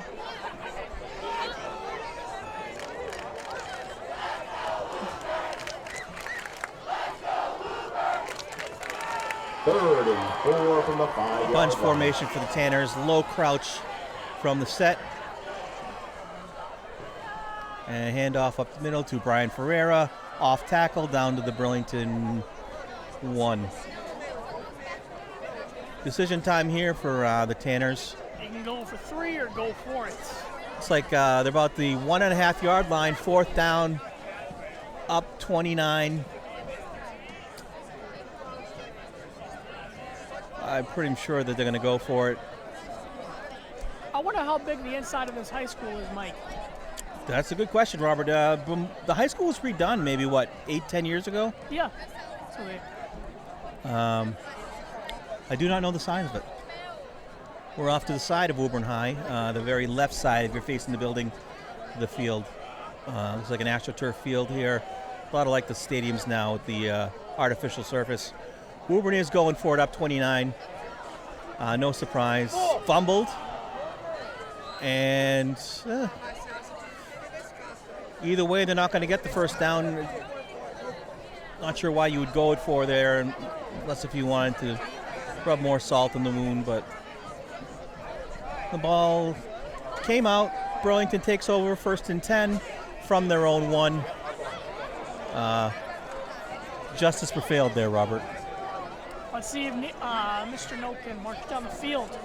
Third and 4 from the 5-yard
Bunch
line.
formation for the Tanners. Low crouch from the set. And handoff up the middle to Brian Ferreira. Off tackle down to the Burlington 1. Decision time here for the Tanners.
You can go for 3 or go for it.
It's like they're about the 1.5 yard line. 4th down. Up 29. I'm pretty sure that they're going to go for it.
I wonder how big the inside of this high school is, Mike.
That's a good question, Robert. The high school was redone maybe, 8-10 years ago?
Yeah. So they,
I do not know the size of it. We're off to the side of Woburn High, the very left side if you're facing the building, the field. Looks like an AstroTurf field here. A lot of like the stadiums now with the artificial surface. Woburn is going for it up 29. No surprise. Fumbled. And either way, they're not going to get the first down. Not sure why you would go it for there, unless if you wanted to rub more salt in the wound, but the ball came out. Burlington takes over 1st and 10 from their own 1. Justice prevailed there, Robert.
let's see if Mr. Note can march down the field.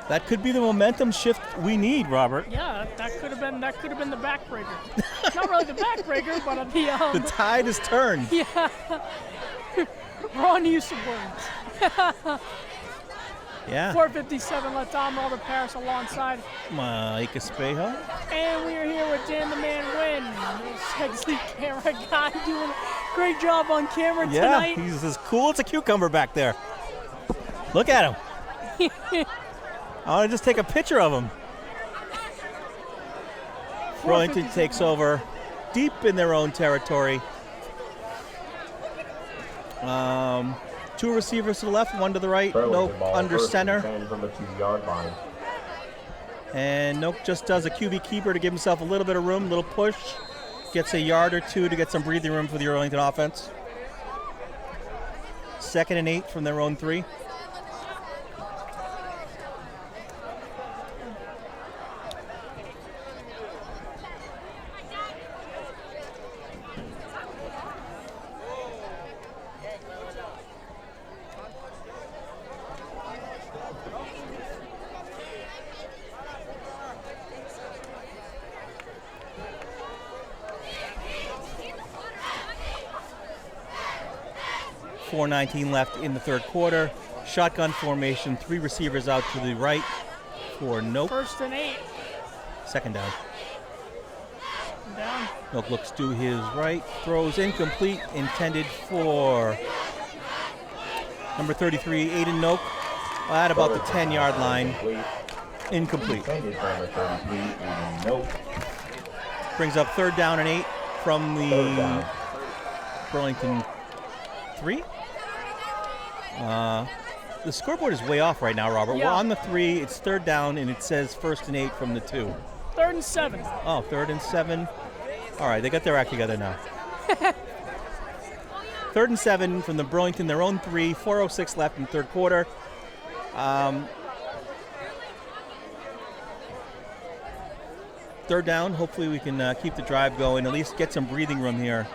That could be the momentum shift we need, Robert.
Yeah, that could have been the backbreaker. Not really the backbreaker, but the
The tide has turned.
Yeah. Wrong use of words.
Yeah.
4:57 left on. Robert Parris alongside.
Mike Espejo.
And we are here with Dan the Man Winn. This sexy camera guy doing a great job on camera tonight.
Yeah, he's as cool as a cucumber back there. Look at him. I want to just take a picture of him. Burlington takes over deep in their own territory. Two receivers to the left, one to the right. Nope under center.
From the 2-yard line.
And Nope just does a QB keeper to give himself a little bit of room, a little push. Gets a yard or two to get some breathing room for the Burlington offense. 2nd and 8 from their own 3. .419 left in the third quarter. Shotgun formation, 3 receivers out to the right for Nope.
1st and 8.
2nd down.
Down.
Nope looks to his right, throws incomplete, intended for number 33, Aiden Nope, at about the 10-yard line. Incomplete.
Intended for number 33, Aiden Nope.
Brings up 3rd down and 8 from the Burlington 3. The scoreboard is way off right now, Robert.
Yeah.
We're on the 3. It's 3rd down, and it says 1st and 8 from the 2.
3rd and 7.
Oh, 3rd and 7. All right, they got their act together now. 3rd and 7 from the Burlington, their own 3. 4:06 left in the third quarter. 3rd down. Hopefully we can keep the drive going, at least get some breathing room here.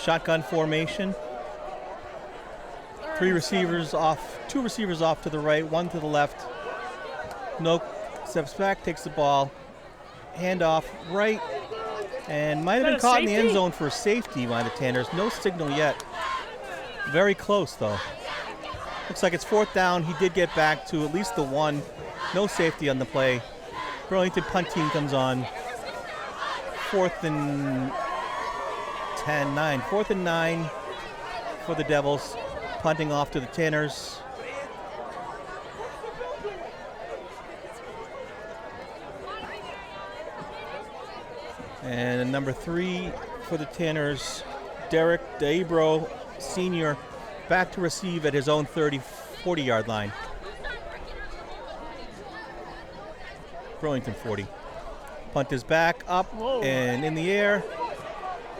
Shotgun formation. 3 receivers off, 2 receivers off to the right, 1 to the left. Noak steps back, takes the ball, handoff right, and might have been caught in the end zone for a safety by the Tanners. No signal yet. Very close though. Looks like it's 4th down. He did get back to at least the 1. No safety on the play. Burlington punt team comes on. 4th and 9. 4th and 9 for the Devils. Punting off to the Tanners. And number 3 for the Tanners, Derek DeAbro, senior, back to receive at his own 40-yard line. Burlington 40. Punt is back, up, and in the air.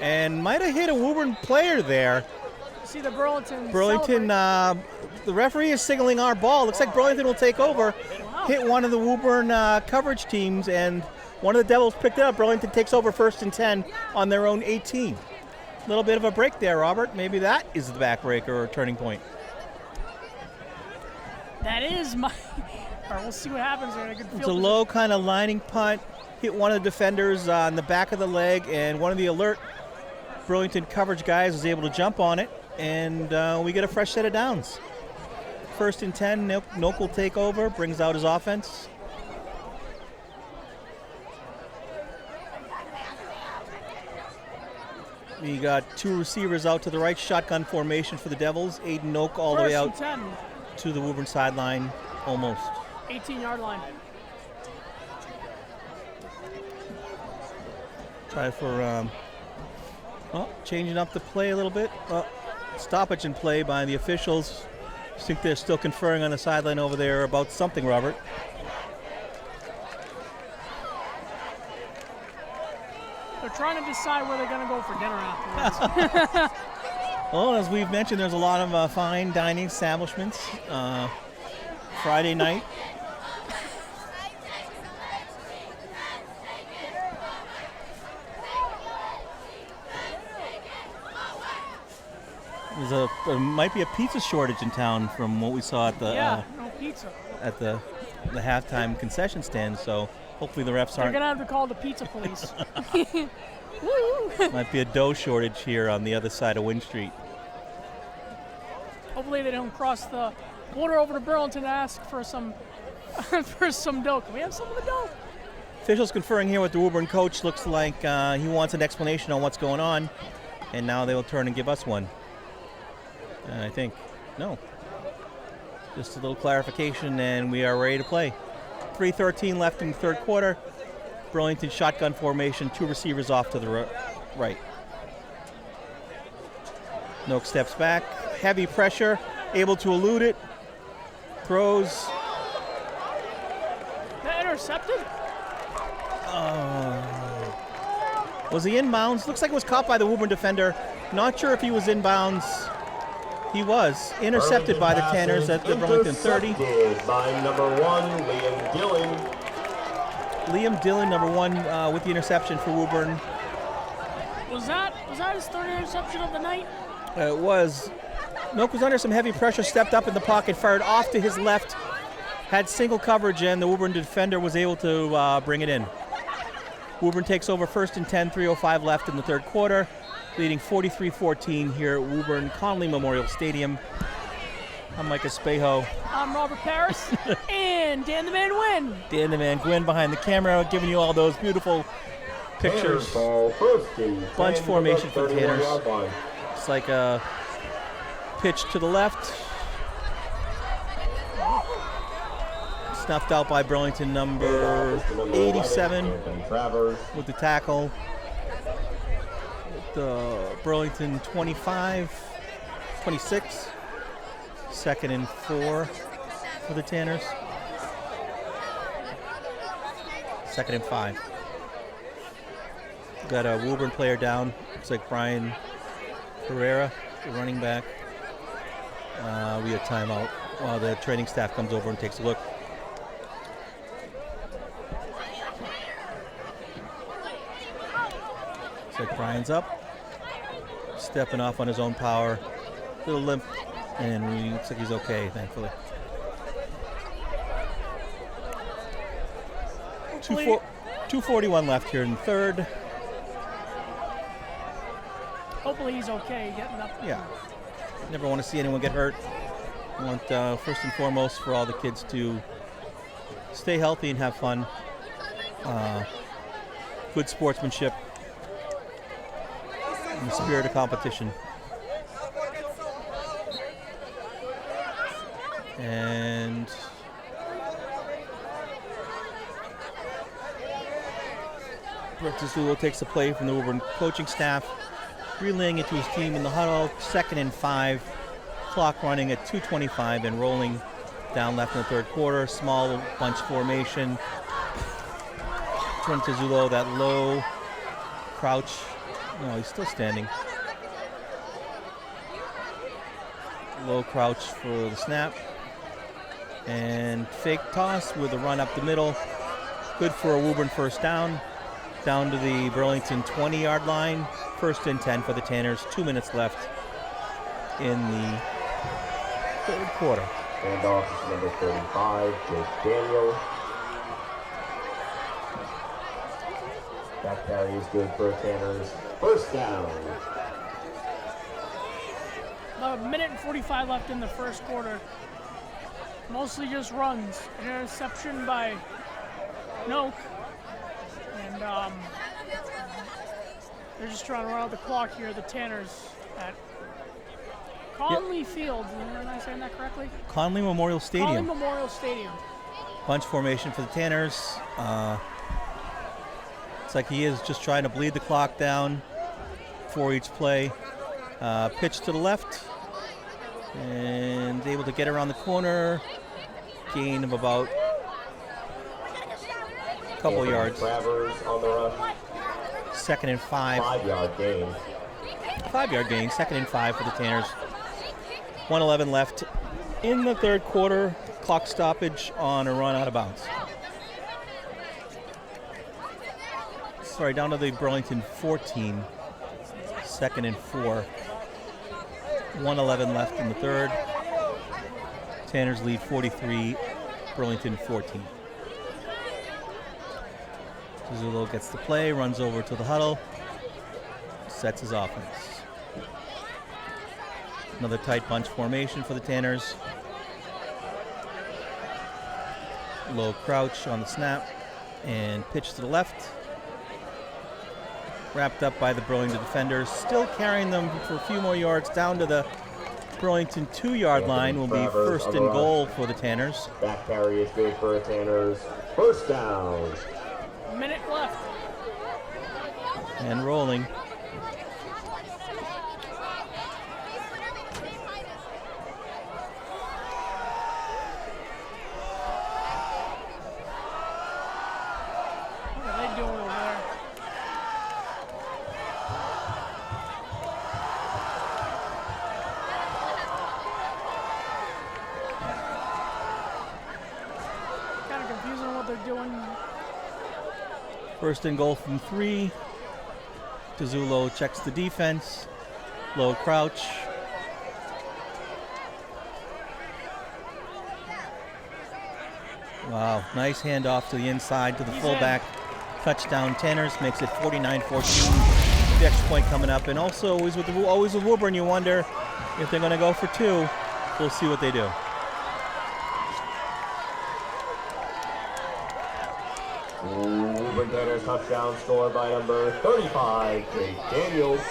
And might have hit a Woburn player there.
See the Burlington,
the referee is signaling our ball. Looks like Burlington will take over.
Wow.
Hit one of the Woburn coverage teams, and one of the Devils picked it up. Burlington takes over 1st and 10 on their own 18. A little bit of a break there, Robert. Maybe that is the backbreaker or turning point.
That is my... All right, we'll see what happens there.
It's a low kind of lining punt. Hit one of the defenders on the back of the leg, and one of the alert Burlington coverage guys was able to jump on it, and we get a fresh set of downs. 1st and 10, Noak will take over, brings out his offense. We got 2 receivers out to the right, shotgun formation for the Devils. Aiden Noak all the way out to the Woburn sideline, almost.
18-yard line.
Try for changing up the play a little bit. Stoppage in play by the officials. I think they're still conferring on the sideline over there about something, Robert.
They're trying to decide where they're going to go for dinner afterwards.
Well, as we've mentioned, there's a lot of fine dining establishments. Friday night. There might be a pizza shortage in town from what we saw at the
no pizza
at the halftime concession stand. So hopefully the refs aren't.
They're gonna have to call the pizza police.
Might be a dough shortage here on the other side of Winn Street.
Hopefully they don't cross the border over to Burlington to ask for some for some dough. Can we have some of the dough?
Officials conferring here with the Woburn coach. Looks like he wants an explanation on what's going on, and now they will turn and give us one. I think. No. Just a little clarification, and we are ready to play. 3:13 left in the 3rd quarter. Burlington shotgun formation, 2 receivers off to the right. Noak steps back. Heavy pressure, able to elude it. Throws.
That intercepted?
Was he inbounds? Looks like it was caught by the Woburn defender. Not sure if he was inbounds. He was intercepted by the Tanners at the Burlington 30.
By number 1, Liam Dillon.
Liam Dillon, number 1, with the interception for Woburn.
Was that his 3rd interception of the night?
It was. Noak was under some heavy pressure, stepped up in the pocket, fired off to his left, had single coverage, and the Woburn defender was able to bring it in. Woburn takes over 1st and 10, 3:05 left in the 3rd quarter, leading 43-14 here at Woburn Connolly Memorial Stadium. I'm Mike Espejo.
I'm Robert Parris. And Dan the Man Winn.
Dan the Man Winn behind the camera, giving you all those beautiful pictures. Bunch formation for the Tanners. It's like a pitch to the left. Snuffed out by Burlington number 87 with the tackle. The Burlington 26. 2nd and 4 for the Tanners. 2nd and 5. Got a Woburn player down. Looks like Brian Pereira, the running back. We have timeout while the training staff comes over and takes a look. Looks like Brian's up. stepping off on his own power. Little limp, and he looks like he's okay, thankfully. 2:41 left here in the third.
Hopefully he's okay getting up.
Yeah. Never want to see anyone get hurt. I want, first and foremost, for all the kids to stay healthy and have fun. Good sportsmanship. In the spirit of competition. And Zulu takes the play from the Woburn coaching staff, relaying it to his team in the huddle. 2nd and 5, clock running at 2:25 and rolling down left in the third quarter. Small bunch formation. Zulu, that low crouch. No, he's still standing. Low crouch for the snap. And fake toss with a run up the middle. Good for a Woburn first down. Down to the Burlington 20-yard line. 1st and 10 for the Tanners. 2 minutes left in the third quarter.
Handoff is number 35, Jake Daniel. That carry is good for Tanners. First down.
About 1:45 left in the first quarter. Mostly just runs. An interception by Noak. And they're just trying to run out the clock here, the Tanners at Conley Field. Am I saying that correctly?
Conley Memorial Stadium.
Conley Memorial Stadium.
Bunch formation for the Tanners. It's like he is just trying to bleed the clock down for each play. Pitch to the left. And able to get around the corner. Gain of about a couple yards.
Travers on the run.
2nd and 5.
5-yard gain.
5-yard gain. 2nd and 5 for the Tanners. 1:11 left in the third quarter. Clock stoppage on a run out of bounds. Sorry, down to the Burlington 14. 2nd and 4. 1:11 left in the third. Tanners lead 43, Burlington 14. Zulu gets the play, runs over to the huddle, sets his offense. Another tight bunch formation for the Tanners. Low crouch on the snap and pitch to the left. Wrapped up by the Burlington defenders. Still carrying them for a few more yards down to the Burlington 2-yard line. Will be 1st and goal for the Tanners.
That carry is good for the Tanners. First down.
A minute left.
And rolling.
What are they doing over there? Kind of confusing what they're doing.
1st and goal from 3. Tizzulo checks the defense. Low crouch. Wow, nice handoff to the inside to the fullback. Touchdown Tanners, makes it 49-14. The extra point coming up. And also, always with Woburn, you wonder if they're going to go for 2. We'll see what they do.
Woburn Tanners touchdown scored by number 35, Jake Daniels.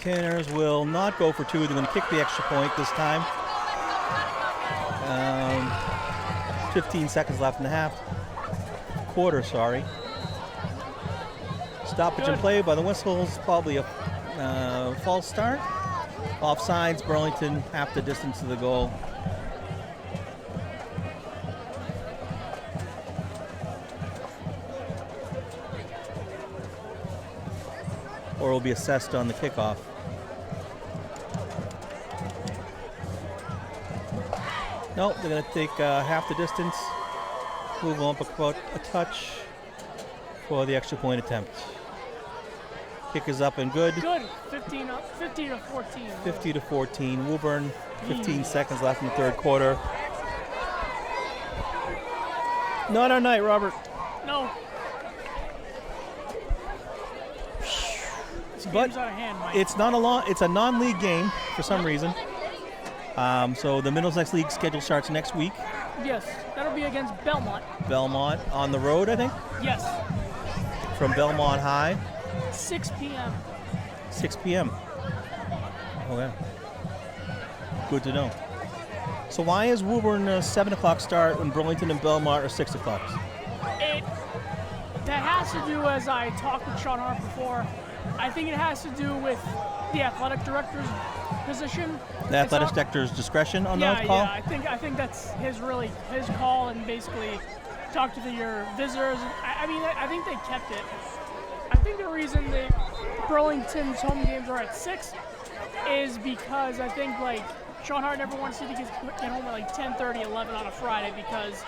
Tanners will not go for 2. They're going to kick the extra point this time. 15 seconds left in the quarter. Stoppage and play by the whistles. Probably a false start. Offsides, Burlington half the distance to the goal. Or will be assessed on the kickoff. Nope, they're going to take half the distance, move on about a touch for the extra point attempt. Kick is up and good.
Good. 50 to 14.
50 to 14. Woburn, 15 seconds left in the third quarter. Not our night, Robert.
No.
But
Game's out of hand, Mike.
it's a non-league game for some reason. So the Middlesex League schedule starts next week.
Yes, that'll be against Belmont.
Belmont on the road, I think,
Yes,
from Belmont High.
6 p.m.
6 p.m. Okay. Good to know. So why is Woburn a 7 o'clock start when Burlington and Belmont are 6 o'clock?
That has to do, as I talked with Sean Hart before, I think it has to do with the athletic director's position.
The athletic director's discretion on that call?
Yeah, I think that's his call, and basically talk to your visitors. I think they kept it. I think the reason Burlington's home games are at 6 is because I think Sean Hart never wants to get home at 10:30, 11 on a Friday, because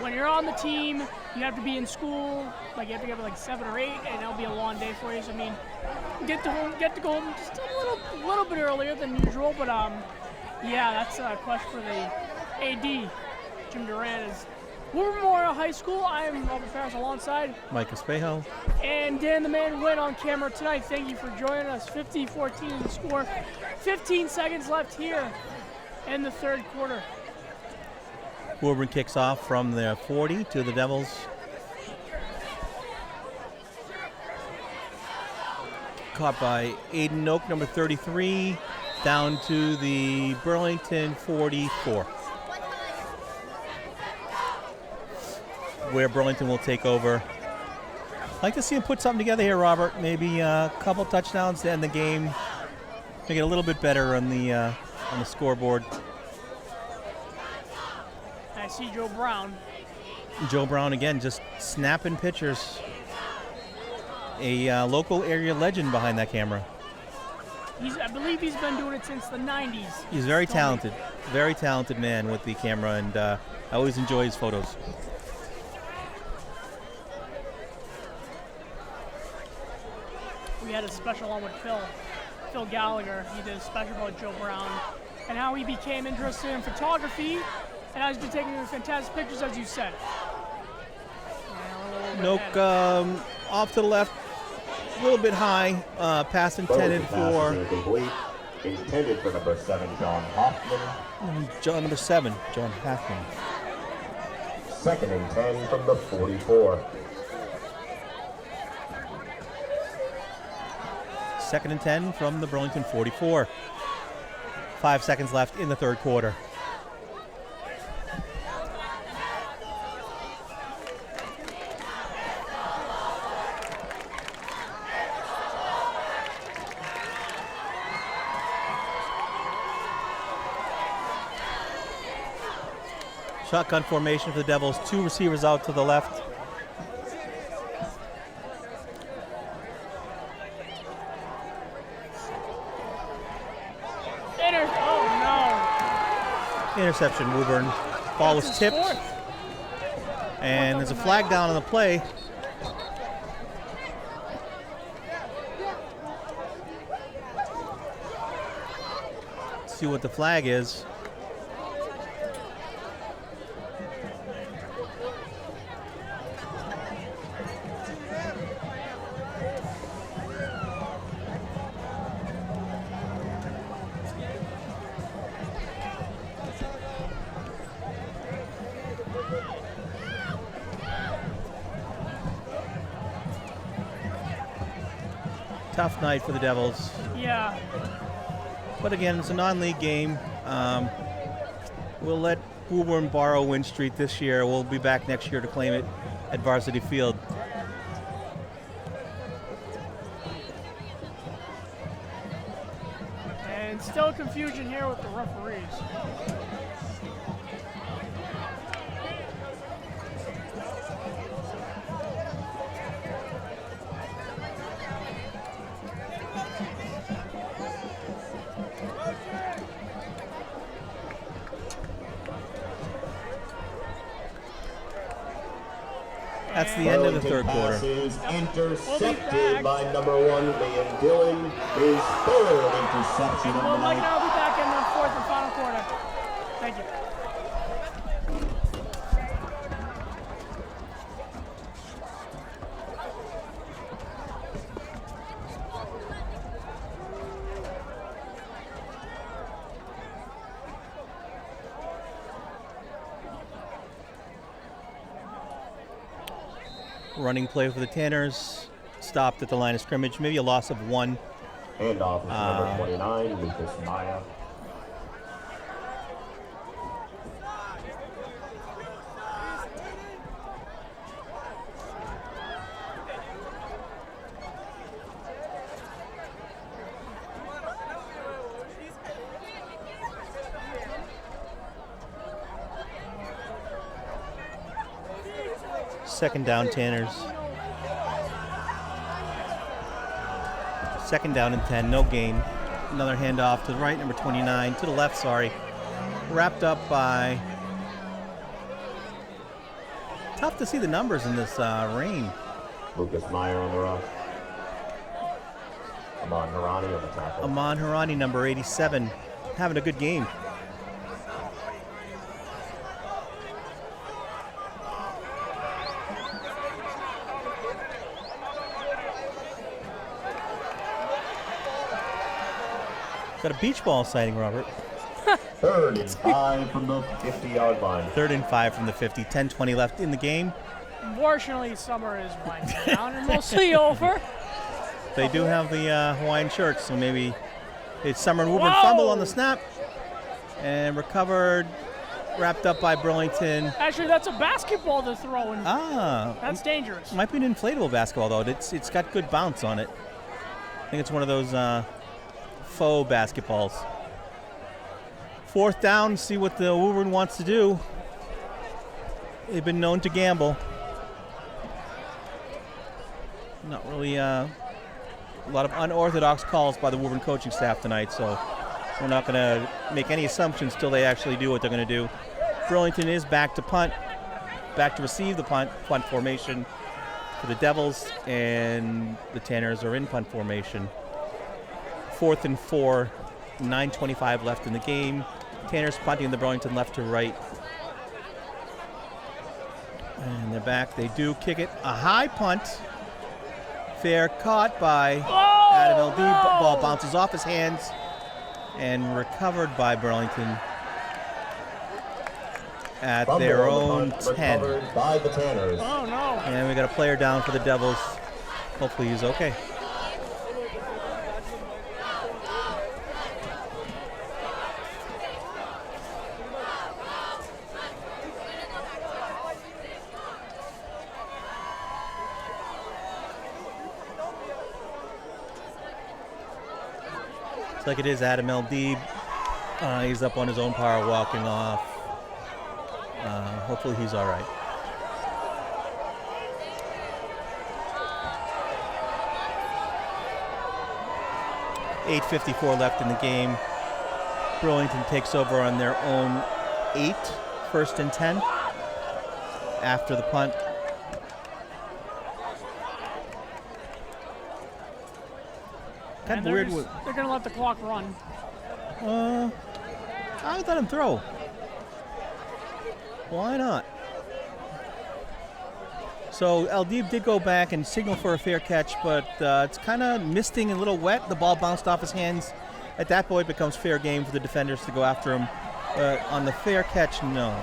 when you're on the team, you have to be in school. You have to get up at 7 or 8, and it'll be a long day for you. So get to go home just a little bit earlier than usual. But that's a question for the AD, Jim Duran. Is Woburn Memorial High School. I am Robert Parris alongside
Mike Espejo.
and Dan the Man Winn on camera tonight. Thank you for joining us. 50-14 is the score. 15 seconds left here in the third quarter.
Woburn kicks off from the 40 to the Devils. Caught by Aiden Oak, number 33, down to the Burlington 44. Where Burlington will take over. I'd like to see him put something together here, Robert. Maybe a couple touchdowns to end the game. Make it a little bit better on the scoreboard.
I see Joe Brown.
Joe Brown again, just snapping pictures. A local area legend behind that camera.
I believe he's been doing it since the 90s.
He's very talented man with the camera, and I always enjoy his photos.
We had a special on with Phil Gallagher. He did a special about Joe Brown and how he became interested in photography and how he's been taking fantastic pictures, as you said.
Nope, off to the left, a little bit high. Pass intended for
number 7, John Hoffman.
Number 7, John Hoffman.
2nd and 10 from the 44.
2nd and 10 from the Burlington 44. 5 seconds left in the third quarter. Shotgun formation for the Devils. 2 receivers out to the left. Interception, Woburn. Ball was tipped. And there's a flag down on the play. Let's see what the flag is. Tough night for the Devils.
Yeah.
But again, it's a non-league game. We'll let Woburn borrow Winn Street this year. We'll be back next year to claim it at Varsity Field.
And still confusion here with the referees.
That's the end of the third quarter.
Passes intercepted by number 1, Liam Dillon. His third interception of the
Well, Mike and
night.
I will be back in the fourth and final quarter. Thank you.
Running play for the Tanners, stopped at the line of scrimmage, maybe a loss of 1.
Handoff is number 29, Lucas Maya.
Second down, Tanners. Second down and 10, no gain. Another handoff to the right, number 29, to the left, sorry. Wrapped up by... Tough to see the numbers in this rain.
Lucas Meyer on the rush. Amon Harani on the tackle.
Amon Harani, number 87, having a good game. Got a beach ball sighting, Robert.
3rd and 5 from the 50-yard line.
3rd and 5 from the 50, 10:20 left in the game.
Unfortunately, summer is winding down and mostly over.
They do have the Hawaiian shirts, so maybe it's Summer and Woburn.
Whoa!
Fumble on the snap and recovered, wrapped up by Burlington.
Actually, that's a basketball they're throwing.
Ah,
That's dangerous.
might be an inflatable basketball though. It's got good bounce on it. I think it's one of those faux basketballs. 4th down, see what the Woburn wants to do. They've been known to gamble. Not really a lot of unorthodox calls by the Woburn coaching staff tonight, so we're not going to make any assumptions till they actually do what they're going to do. Burlington is back to punt, back to receive the punt formation for the Devils, and the Tanners are in punt formation. 4th and 4, 9:25 left in the game. Tanners punting the Burlington left to right. And they're back. They do kick it. A high punt. Fair caught by Adam LD. Ball bounces off his hands and recovered by Burlington at
Fumble
their
on the
own
punt,
10.
recovered by the Tanners.
Oh, no.
And we got a player down for the Devils. Hopefully he's okay. Like it is Adam LD. He's up on his own power walking off. Hopefully he's all right. .854 left in the game. Burlington takes over on their own 8, 1st and 10 after the punt. Kind of weird.
They're going to let the clock run.
I would let him throw. Why not? So Aldib did go back and signal for a fair catch, but it's kind of misting and a little wet. The ball bounced off his hands. At that point, it becomes fair game for the defenders to go after him. But on the fair catch, no.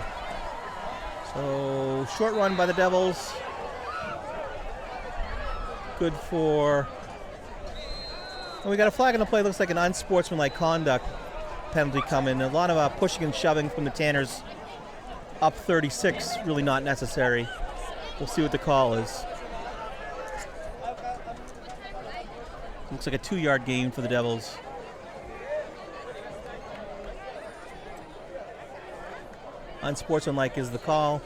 So short run by the Devils. Good for... Well, we got a flag on the play. Looks like an unsportsmanlike conduct penalty coming. A lot of pushing and shoving from the Tanners. Up 36, really not necessary. We'll see what the call is. Looks like a 2-yard gain for the Devils. Unsportsmanlike is the call.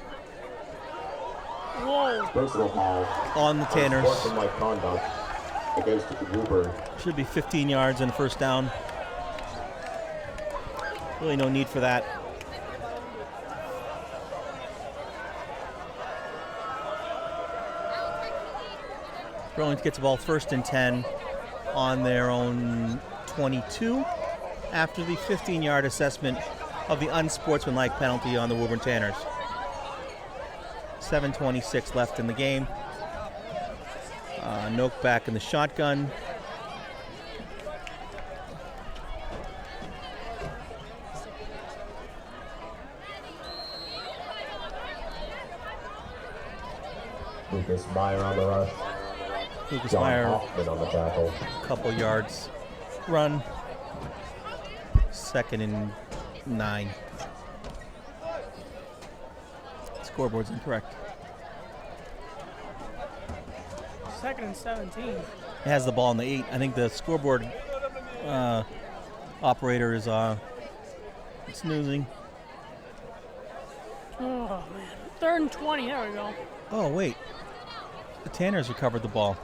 Whoa.
Personal foul
On the Tanners.
Unsportsmanlike conduct against Woburn.
Should be 15 yards and a first down. Really no need for that. Burlington gets the ball first and 10 on their own 22 after the 15-yard assessment of the unsportsmanlike penalty on the Woburn Tanners. 7:26 left in the game. Noak back in the shotgun.
Lucas Meyer on the rush.
Lucas
John
Meyer,
Hoffman on the tackle.
couple yards run. 2nd and 9. Scoreboard's incorrect.
2nd and 17.
It has the ball on the 8. I think the scoreboard operator is snoozing.
Oh, man. 3rd and 20. There we go.
Oh, wait. The Tanners recovered the ball.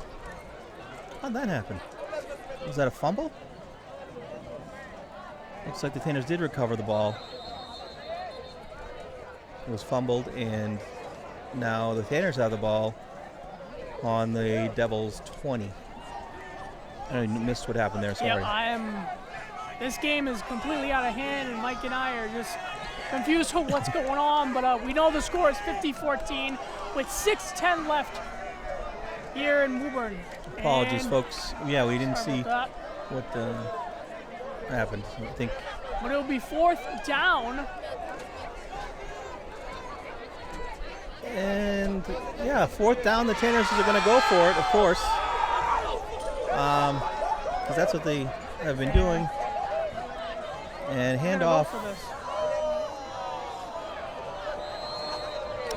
How'd that happen? Was that a fumble? Looks like the Tanners did recover the ball. It was fumbled, and now the Tanners have the ball on the Devils' 20. I missed what happened there, sorry.
Yeah, this game is completely out of hand, and Mike and I are just confused with what's going on, but we know the score is 50-14 with 6:10 left here in Woburn.
Apologies,
And
folks. Yeah, we didn't
sorry
see
about
what happened. I think
that. But it'll be 4th down.
And yeah, 4th down. The Tanners are going to go for it, of course, because that's what they have been doing. And
They're gonna
handoff
go for this.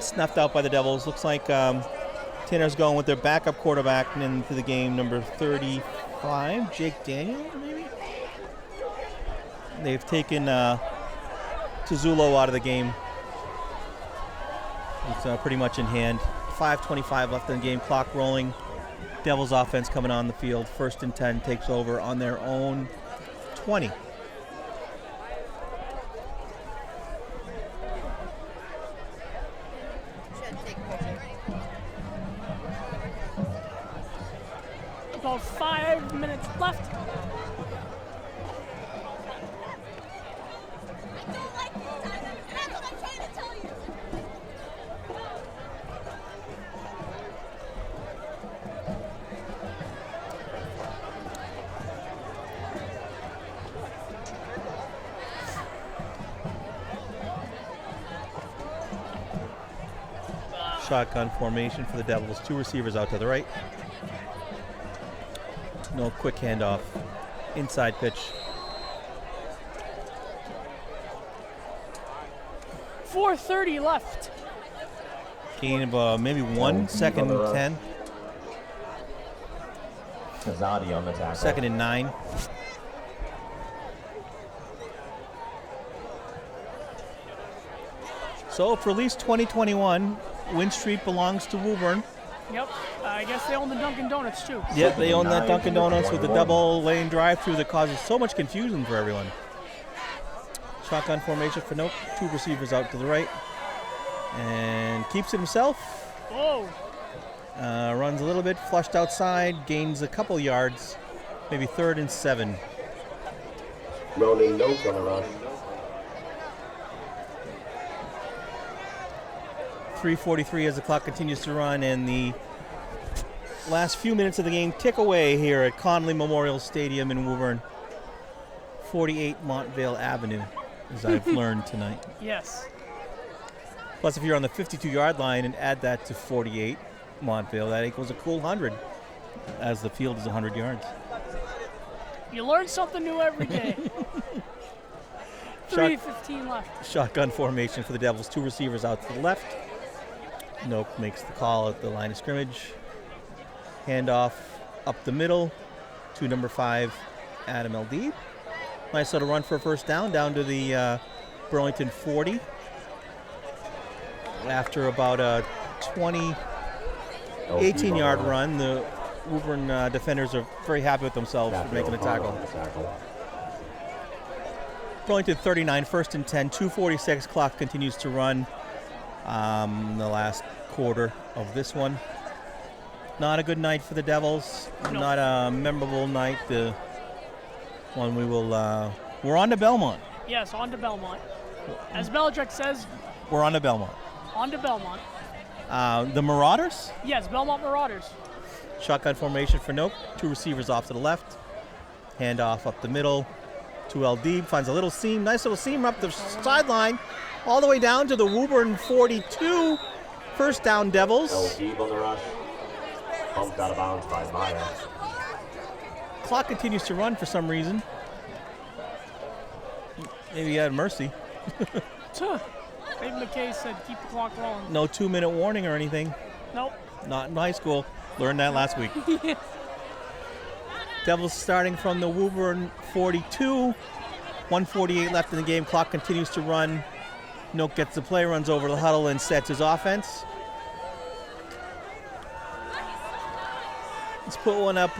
snuffed out by the Devils. Looks like Tanners going with their backup quarterback into the game, number 35, Jake Daniel, maybe. They've taken Tuzzulo out of the game. It's pretty much in hand. 5:25 left in the game, clock rolling. Devils offense coming on the field. 1st and 10 takes over on their own 20.
About 5 minutes left.
Shotgun formation for the Devils. 2 receivers out to the right. No quick handoff. Inside pitch.
4:30 left.
Gain of maybe 1, 2nd and 10.
Kazadi on the tackle.
2nd and 9. So for at least 2021, Winn Street belongs to Woburn.
Yep. I guess they own the Dunkin' Donuts too.
Yep, they own that Dunkin' Donuts with the double lane drive-through that causes so much confusion for everyone. Shotgun formation for Noak. 2 receivers out to the right. And keeps it himself.
Whoa.
Runs a little bit, flushed outside, gains a couple yards. Maybe 3rd and 7.
Ronan Noak on the rush.
3:43 as the clock continues to run, and the last few minutes of the game tick away here at Conley Memorial Stadium in Woburn. 48 Montvale Avenue, as I've learned tonight.
Yes.
Plus, if you're on the 52-yard line and add that to 48 Montvale, that equals a cool 100, as the field is 100 yards.
You learn something new every day. 3:15 left.
Shotgun formation for the Devils. 2 receivers out to the left. Noak makes the call at the line of scrimmage. Handoff up the middle to number 5, Adam Eldib. Nice little run for a 1st down to the Burlington 40. After about a 18-yard run, the Woburn defenders are very happy with themselves for making the tackle. Burlington 39, 1st and 10, 2:46. Clock continues to run. The last quarter of this one. Not a good night for the Devils.
No.
Not a memorable night. The one we will. We're on to Belmont.
Yes, on to Belmont. As Belichick says,
We're on to Belmont.
on to Belmont.
The Marauders.
Yes, Belmont Marauders.
Shotgun formation for Noak. 2 receivers off to the left. Handoff up the middle to LD. Finds a little seam. Nice little seam up the sideline. All the way down to the Woburn 42. First down, Devils.
LD on the rush. Bumped out of bounds by Maya.
Clock continues to run for some reason. Maybe he had mercy.
Dave McKay said keep the clock rolling.
No 2-minute warning or anything.
Nope.
Not in high school. Learned that last week. Devils starting from the Woburn 42. 1:48 left in the game. Clock continues to run. Noak gets the play, runs over the huddle, and sets his offense. Let's put one up,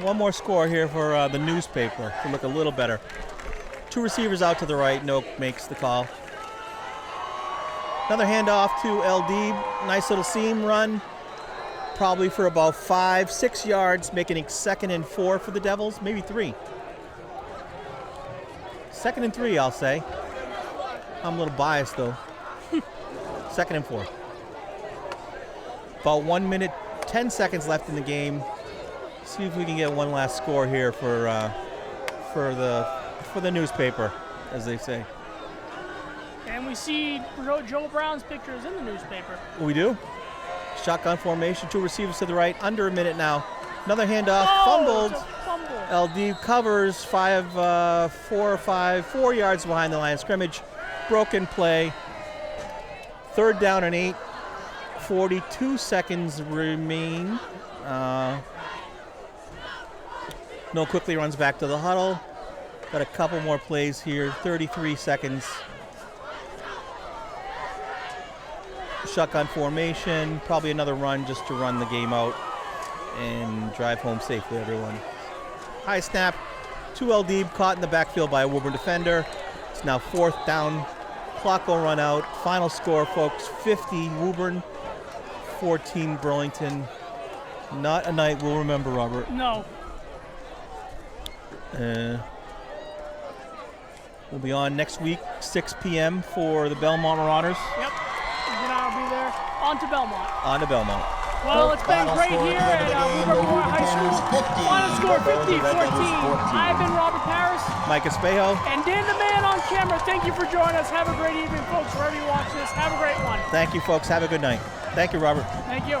one more score here for the newspaper to look a little better. 2 receivers out to the right. Noak makes the call. Another handoff to LD. Nice little seam run. Probably for about 5-6 yards, making it 2nd and 4 for the Devils, maybe 3. 2nd and 3, I'll say. I'm a little biased though. 2nd and 4. About 1 minute, 10 seconds left in the game. See if we can get one last score here for the newspaper, as they say.
And we see Joe Brown's pictures in the newspaper.
We do. Shotgun formation, 2 receivers to the right, under a minute now. Another handoff, fumbled.
It's a fumble.
LD covers 4 yards behind the line of scrimmage. Broken play. 3rd down and 8. 42 seconds remain. No quickly runs back to the huddle. Got a couple more plays here. 33 seconds. Shotgun formation, probably another run just to run the game out and drive home safely, everyone. High snap to LD, caught in the backfield by a Woburn defender. It's now 4th down. Clock will run out. Final score, folks, 50 Woburn, 14 Burlington. Not a night we'll remember, Robert.
No.
We'll be on next week, 6 p.m. for the Belmont Marauders.
Yep. Then I'll be there. On to Belmont.
On to Belmont.
Well, it's been great here at Woburn High School. Final score 50-14. I've been Robert Parris.
Mike Espejo.
And Dan the Man on camera. Thank you for joining us. Have a great evening, folks, wherever you watch this. Have a great one.
Thank you, folks. Have a good night. Thank you, Robert.
Thank you.